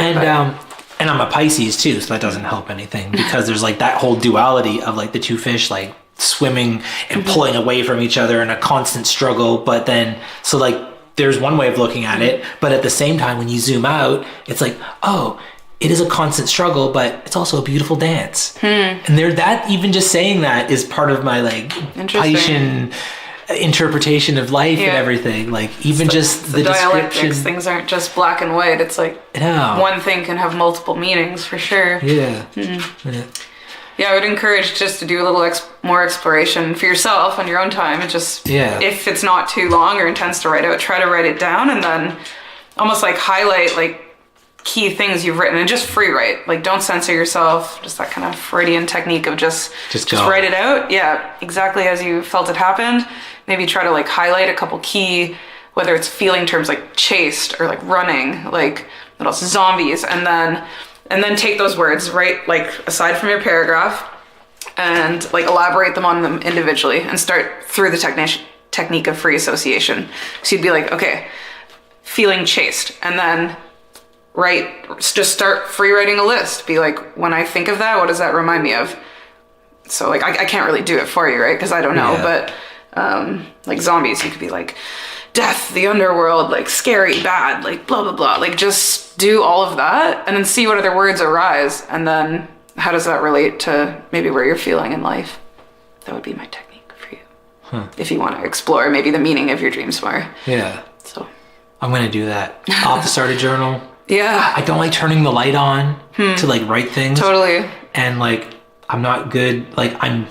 And I'm a Pisces too, so that doesn't help anything, because there's like that whole duality of like the 2 fish like swimming and pulling away from each other in a constant struggle. But then, so like there's one way of looking at it, but at the same time, when you zoom out, it's like, oh, it is a constant struggle, but it's also a beautiful dance. And that even just saying that is part of my like Piscean interpretation of life and everything. Like even just the description. Things aren't just black and white. It's like one thing can have multiple meanings for sure. Yeah, I would encourage just to do a little more exploration for yourself on your own time. And just, if it's not too long or intense to write out, try to write it down and then almost like highlight like key things you've written and just free write. Like don't censor yourself. Just that kind of Freudian technique of just write it out. Yeah, exactly as you felt it happened. Maybe try to like highlight a couple key, whether it's feeling terms like chased or like running, like what else, zombies, and then take those words, right, like aside from your paragraph, and like elaborate them on them individually and start through the technique of free association. So you'd be like, okay, feeling chased, and then just start free writing a list. Be like, when I think of that, what does that remind me of? So like I can't really do it for you, right? Because I don't know, but like zombies, you could be like, death, the underworld, like scary, bad, like blah, blah, blah. Like just do all of that and then see what other words arise. And then how does that relate to maybe where you're feeling in life? That would be my technique for you. If you want to explore maybe the meaning of your dreams more. Yeah. So I'm going to do that. I'll have to start a journal. Yeah. I don't like turning the light on to like write things. Totally. And like, I'm not good. Like I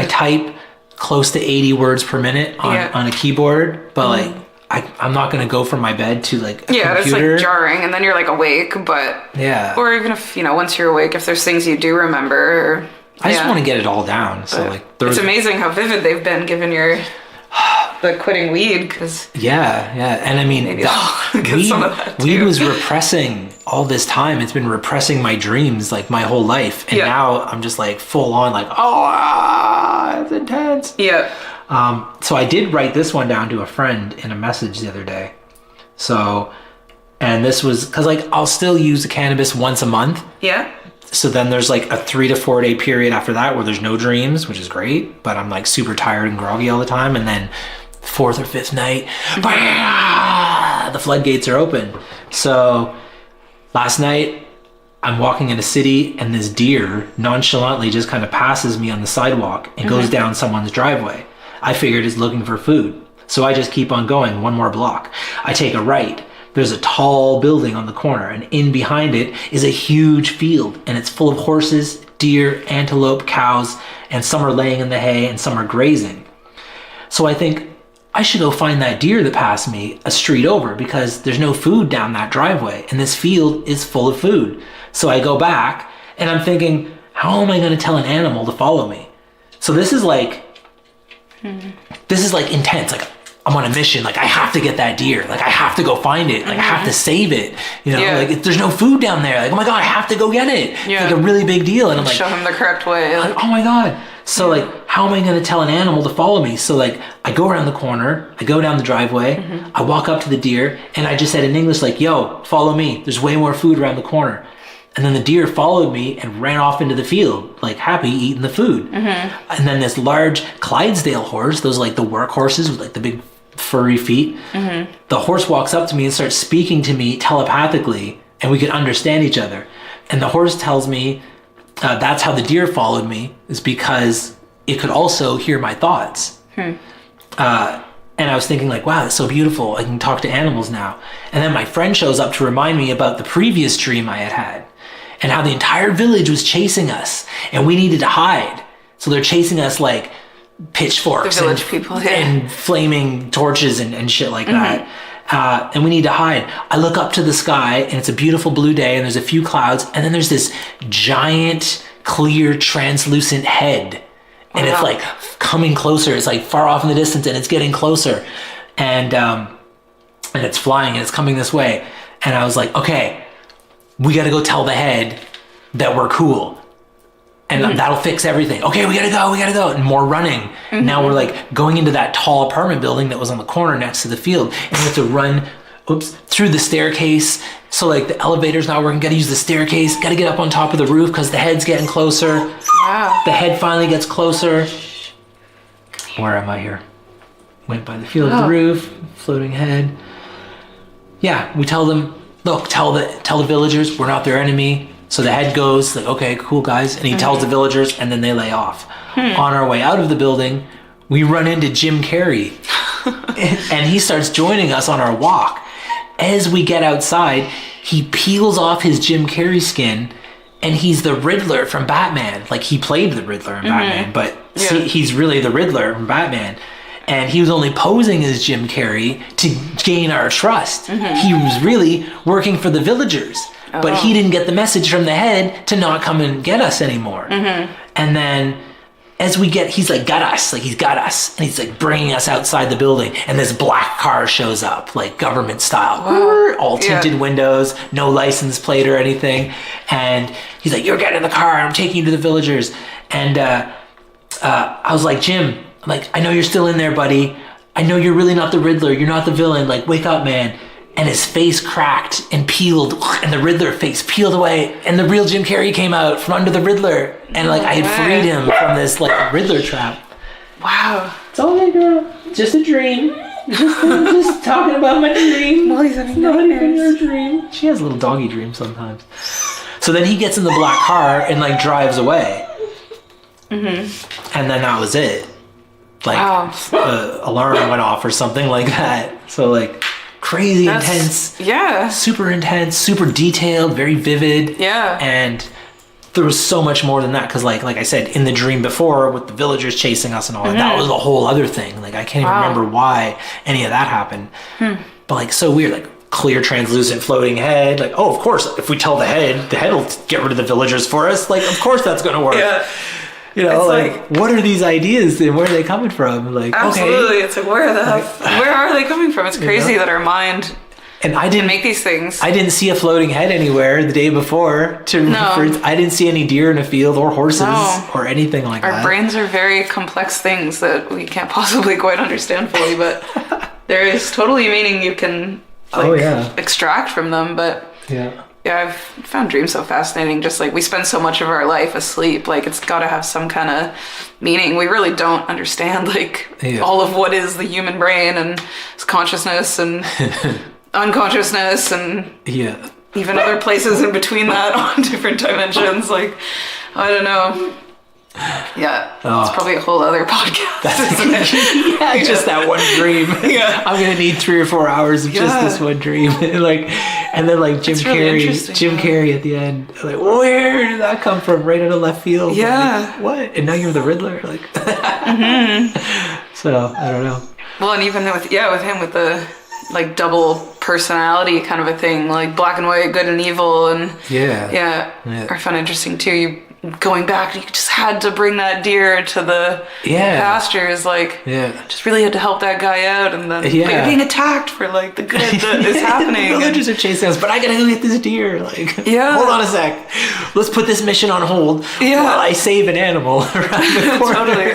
type close to 80 words per minute on a keyboard, but like I'm not gonna go from my bed to like a computer. It's like jarring, and then you're like awake, but or even if once you're awake, if there's things you do remember, I just want to get it all down. So like it's amazing how vivid they've been given your the quitting weed, because and I mean weed was repressing all this time. It's been repressing my dreams like my whole life, and now I'm just like full on like it's intense. So I did write this one down to a friend in a message the other day. So, and this was because like I'll still use the cannabis once a month. So then there's like a 3 to 4 day period after that where there's no dreams, which is great, but I'm like super tired and groggy all the time. And then 4th or 5th night, the floodgates are open. So last night I'm walking in a city and this deer nonchalantly just kind of passes me on the sidewalk and goes down someone's driveway. I figured it's looking for food. So I just keep on going one more block. I take a right. There's a tall building on the corner, and in behind it is a huge field, and it's full of horses, deer, antelope, cows, and some are laying in the hay and some are grazing. So I think I should go find that deer that passed me a street over, because there's no food down that driveway and this field is full of food. So I go back and I'm thinking, how am I going to tell an animal to follow me? So this is like intense. Like I'm on a mission. Like I have to get that deer. Like I have to go find it. Like I have to save it. Like if there's no food down there. Like, oh my God, I have to go get it. It's like a really big deal. And I'm like, show him the correct way. Like, oh my God. So like, how am I going to tell an animal to follow me? So like, I go around the corner, I go down the driveway, I walk up to the deer, and I just said in English, like, yo, follow me. There's way more food around the corner. And then the deer followed me and ran off into the field, like happy eating the food. And then this large Clydesdale horse, those like the work horses with like the big furry feet, the horse walks up to me and starts speaking to me telepathically, and we could understand each other. And the horse tells me that's how the deer followed me, is because it could also hear my thoughts. And I was thinking like, wow, that's so beautiful. I can talk to animals now. And then my friend shows up to remind me about the previous dream I had and how the entire village was chasing us and we needed to hide. So they're chasing us like pitchforks the village people, and flaming torches and shit like that. And we need to hide. I look up to the sky and it's a beautiful blue day and there's a few clouds and then there's this giant, clear, translucent head. And it's like coming closer. It's like far off in the distance and it's getting closer. And it's flying and it's coming this way. And I was like, okay, we got to go tell the head that we're cool. And that'll fix everything. Okay, we gotta go. And more running. Now we're like going into that tall apartment building that was on the corner next to the field. And we have to run through the staircase. So like the elevator's not working. Gotta use the staircase. Gotta get up on top of the roof because the head's getting closer. Wow. The head finally gets closer. Where am I here? Went by the field of the roof, floating head. Yeah, we tell them, look, tell the villagers we're not their enemy. So the head goes like, okay, cool guys. And he tells the villagers and then they lay off. On our way out of the building, we run into Jim Carrey and he starts joining us on our walk. As we get outside, he peels off his Jim Carrey skin and he's the Riddler from Batman. Like, he played the Riddler in Batman, but he's really the Riddler from Batman. And he was only posing as Jim Carrey to gain our trust. He was really working for the villagers. But he didn't get the message from the head to not come and get us anymore. And then as we get, he's like, got us. Like, he's got us. And he's like bringing us outside the building. And this black car shows up, like government style. All tinted windows, no license plate or anything. And he's like, you're getting in the car. I'm taking you to the villagers. And I was like, Jim, like, I know you're still in there, buddy. I know you're really not the Riddler. You're not the villain. Like, wake up, man. And his face cracked and peeled, and the Riddler face peeled away, and the real Jim Carrey came out from under the Riddler, and like I had freed him from this like Riddler trap. Wow. It's all right, girl. Just a dream. Just talking about my dream. Molly's having not even nightmares. your dream. She has little doggy dreams sometimes. So then he gets in the black car and like drives away. And then that was it. Like the alarm went off or something like that. So like crazy intense. Yeah. Super intense, super detailed, very vivid. Yeah. And there was so much more than that because like I said, in the dream before with the villagers chasing us and all that was a whole other thing. Like I can't even remember why any of that happened. But like so weird, like clear, translucent, floating head. Like, oh, of course, if we tell the head will get rid of the villagers for us. Like, of course that's going to work. Yeah. You know, like, what are these ideas and where are they coming from? Like, absolutely, okay. It's like, where are they coming from? It's crazy that our mind and I didn't make these things. I didn't see a floating head anywhere the day before to reference. I didn't see any deer in a field or horses or anything like that. Our brains are very complex things that we can't possibly quite understand fully, but there is totally meaning you can extract from them. But yeah, I've found dreams so fascinating. Just like we spend so much of our life asleep, like it's got to have some kind of meaning. We really don't understand like all of what is the human brain and its consciousness and unconsciousness and even other places in between that on different dimensions. Like, I don't know. Yeah, it's probably a whole other podcast, isn't it? Just that one dream. I'm gonna need 3 or 4 hours of just this one dream. Like, and then like Jim Carrey at the end. Like, where did that come from? Right out of left field. Yeah. Like, what? And now you're the Riddler. Like, So I don't know. Well, and even with him with the like double personality kind of a thing, like black and white, good and evil, and I found interesting too. You going back, you just had to bring that deer to the pastures, like just really had to help that guy out, and then but you're being attacked for like the good that is happening. The villagers are chasing us, but I gotta go get this deer. Like, hold on a sec, let's put this mission on hold while I save an animal around the corner. Totally.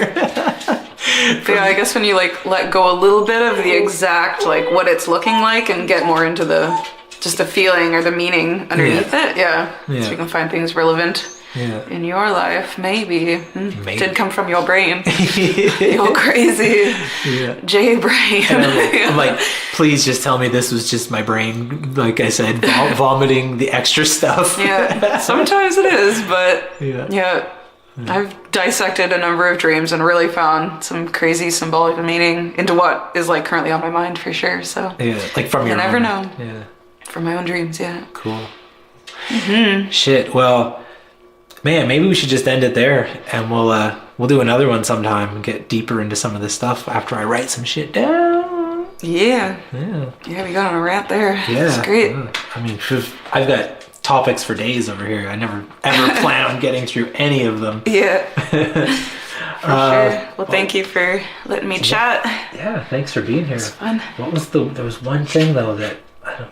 But yeah, I guess when you like let go a little bit of the exact like what it's looking like and get more into the just the feeling or the meaning underneath it, so you can find things relevant in your life. Maybe did come from your brain, your crazy J brain. I'm like, please just tell me this was just my brain. Like I said, vomiting the extra stuff. Sometimes it is, but I've dissected a number of dreams and really found some crazy symbolic meaning into what is like currently on my mind for sure. So like from your you never know. From my own dreams. Cool. Shit. Well, man, maybe we should just end it there, and we'll do another one sometime and get deeper into some of this stuff after I write some shit down. Yeah, we got on a rant there. It's great. I mean, I've got topics for days over here. I never ever plan on getting through any of them. For sure. Well, thank you for letting me chat. Yeah, thanks for being here. It's fun. What was there was one thing though that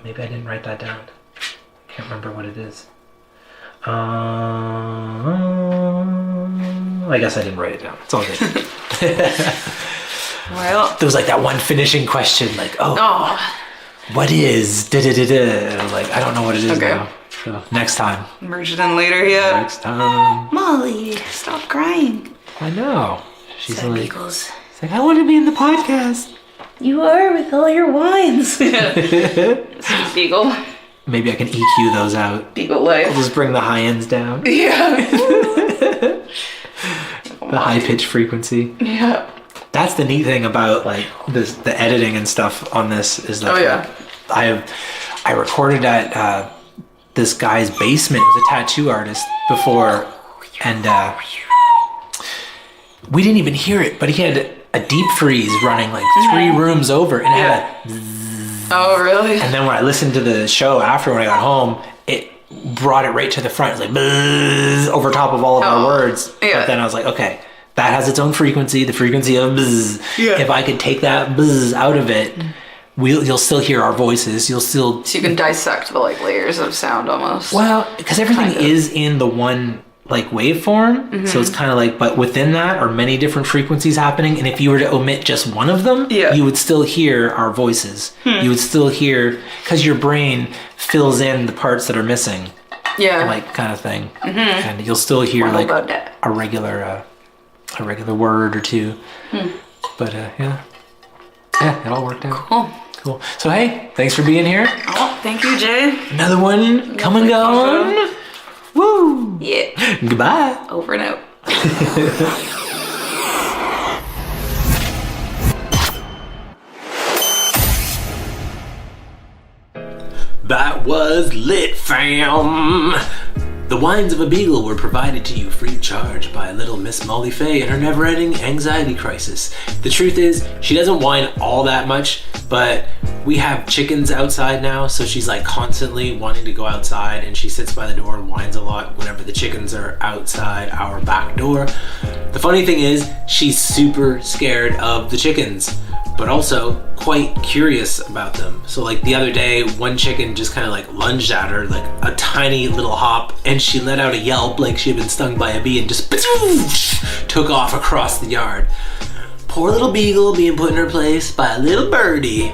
maybe I didn't write that down. I can't remember what it is. I guess I didn't write it down. It's all good. Well, there was like that one finishing question, like, what is da-da-da-da? I'm like, I don't know what it is now. So next time. Merge it in later, Next time. Molly, stop crying. I know. She's like, Pickles. She's like, I want to be in the podcast. You are with all your wines. Sweet Beagle. Maybe I can EQ those out. Beagle life. I'll just bring the high ends down. Yeah. The high pitch frequency. Yeah. That's the neat thing about like this, the editing and stuff on this is that I recorded at this guy's basement. He was a tattoo artist before, and we didn't even hear it, but he had a deep freeze running like 3 rooms over, and it had a oh, really? and then when I listened to the show after, when I got home, it brought it right to the front. It's like buzz over top of all of our words. Yeah. But then I was like, okay, that has its own frequency, the frequency of buzz. Yeah. If I could take that buzz out of it, you'll still hear our voices. You'll still... So you can dissect the like layers of sound almost. Well, because everything is in the one like waveform, so it's kind of like, but within that are many different frequencies happening, and if you were to omit just one of them, you would still hear our voices. You would still hear, because your brain fills in the parts that are missing, like kind of thing, and you'll still hear like a regular word or two. But yeah, it all worked out. Cool. So hey, thanks for being here. Oh, thank you, Jay. Another one come and gone. Woo! Yeah. Goodbye. Over and out. That was lit, fam! The Wines of a Beagle were provided to you free of charge by little Miss Molly Faye and her never-ending anxiety crisis. The truth is, she doesn't whine all that much, but we have chickens outside now, so she's like constantly wanting to go outside, and she sits by the door and whines a lot whenever the chickens are outside our back door. The funny thing is, she's super scared of the chickens, but also quite curious about them. So like the other day, one chicken just kind of like lunged at her, like a tiny little hop, and she let out a yelp like she had been stung by a bee and just took off across the yard. Poor little beagle being put in her place by a little birdie.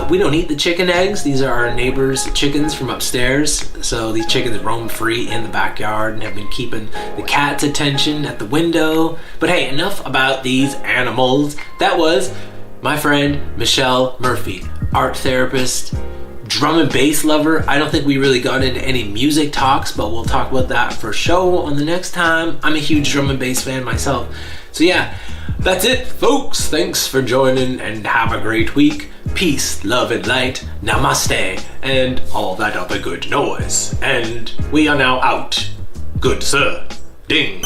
We don't eat the chicken eggs. These are our neighbors' chickens from upstairs. So these chickens roam free in the backyard and have been keeping the cat's attention at the window. But hey, enough about these animals. That was my friend Michelle Murphy, art therapist, drum and bass lover. I don't think we really got into any music talks, but we'll talk about that for show on the next time. I'm a huge drum and bass fan myself. So yeah, that's it, folks. Thanks for joining and have a great week. Peace, love, and light. Namaste, and all that other good noise. And we are now out. Good sir. Ding.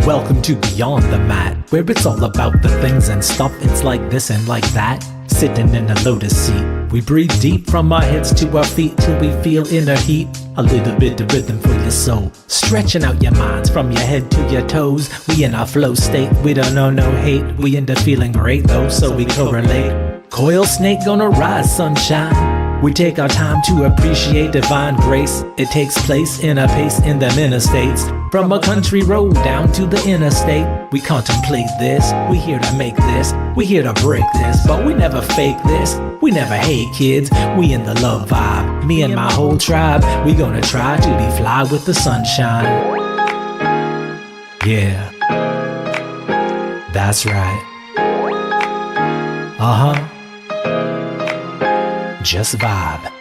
Welcome to Beyond the Mat, where it's all about the things and stuff. It's like this and like that. Sitting in a lotus seat, we breathe deep from our heads to our feet till we feel inner heat. A little bit of rhythm for your soul, stretching out your minds from your head to your toes. We in our flow state, we don't know no hate. We into feeling great though, so we correlate. Coil snake gonna rise, sunshine. We take our time to appreciate divine grace. It takes place in a pace in them inner states. From a country road down to the interstate, we contemplate this. We here to make this. We here to break this. But we never fake this. We never hate kids. We in the love vibe. Me and my whole tribe, we gonna try to be fly with the sunshine. Yeah, that's right. Just vibe.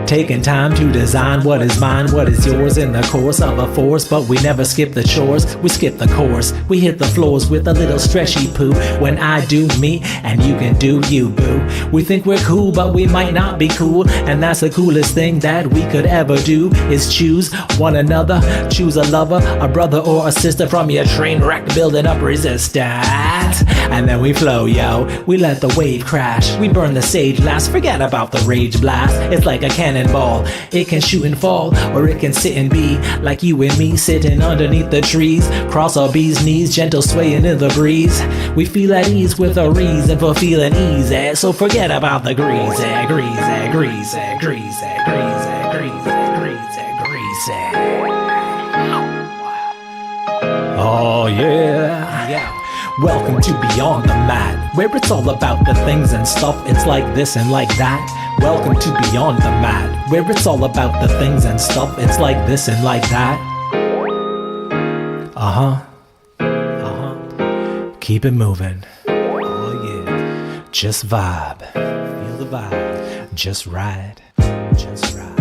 Taking time to design what is mine, what is yours in the course of a force. But we never skip the chores, we skip the course. We hit the floors with a little stretchy poo. When I do me and you can do you, boo. We think we're cool, but we might not be cool. And that's the coolest thing that we could ever do, is choose one another. Choose a lover, a brother or a sister from your train wreck, building up resistance. And then we flow, yo. We let the wave crash. We burn the sage last. Forget about the rage blast. It's like a cannonball. It can shoot and fall, or it can sit and be like you and me, sitting underneath the trees. Cross our bees' knees, gentle swaying in the breeze. We feel at ease with a reason for feeling easy. So forget about the greasy, greasy, greasy, greasy, greasy, greasy, greasy, greasy. Oh yeah. Welcome to Beyond the Mat, where it's all about the things and stuff. It's like this and like that. Welcome to Beyond the Mat, where it's all about the things and stuff. It's like this and like that. Keep it moving. Oh yeah. Just vibe. Feel the vibe. Just ride. Just ride.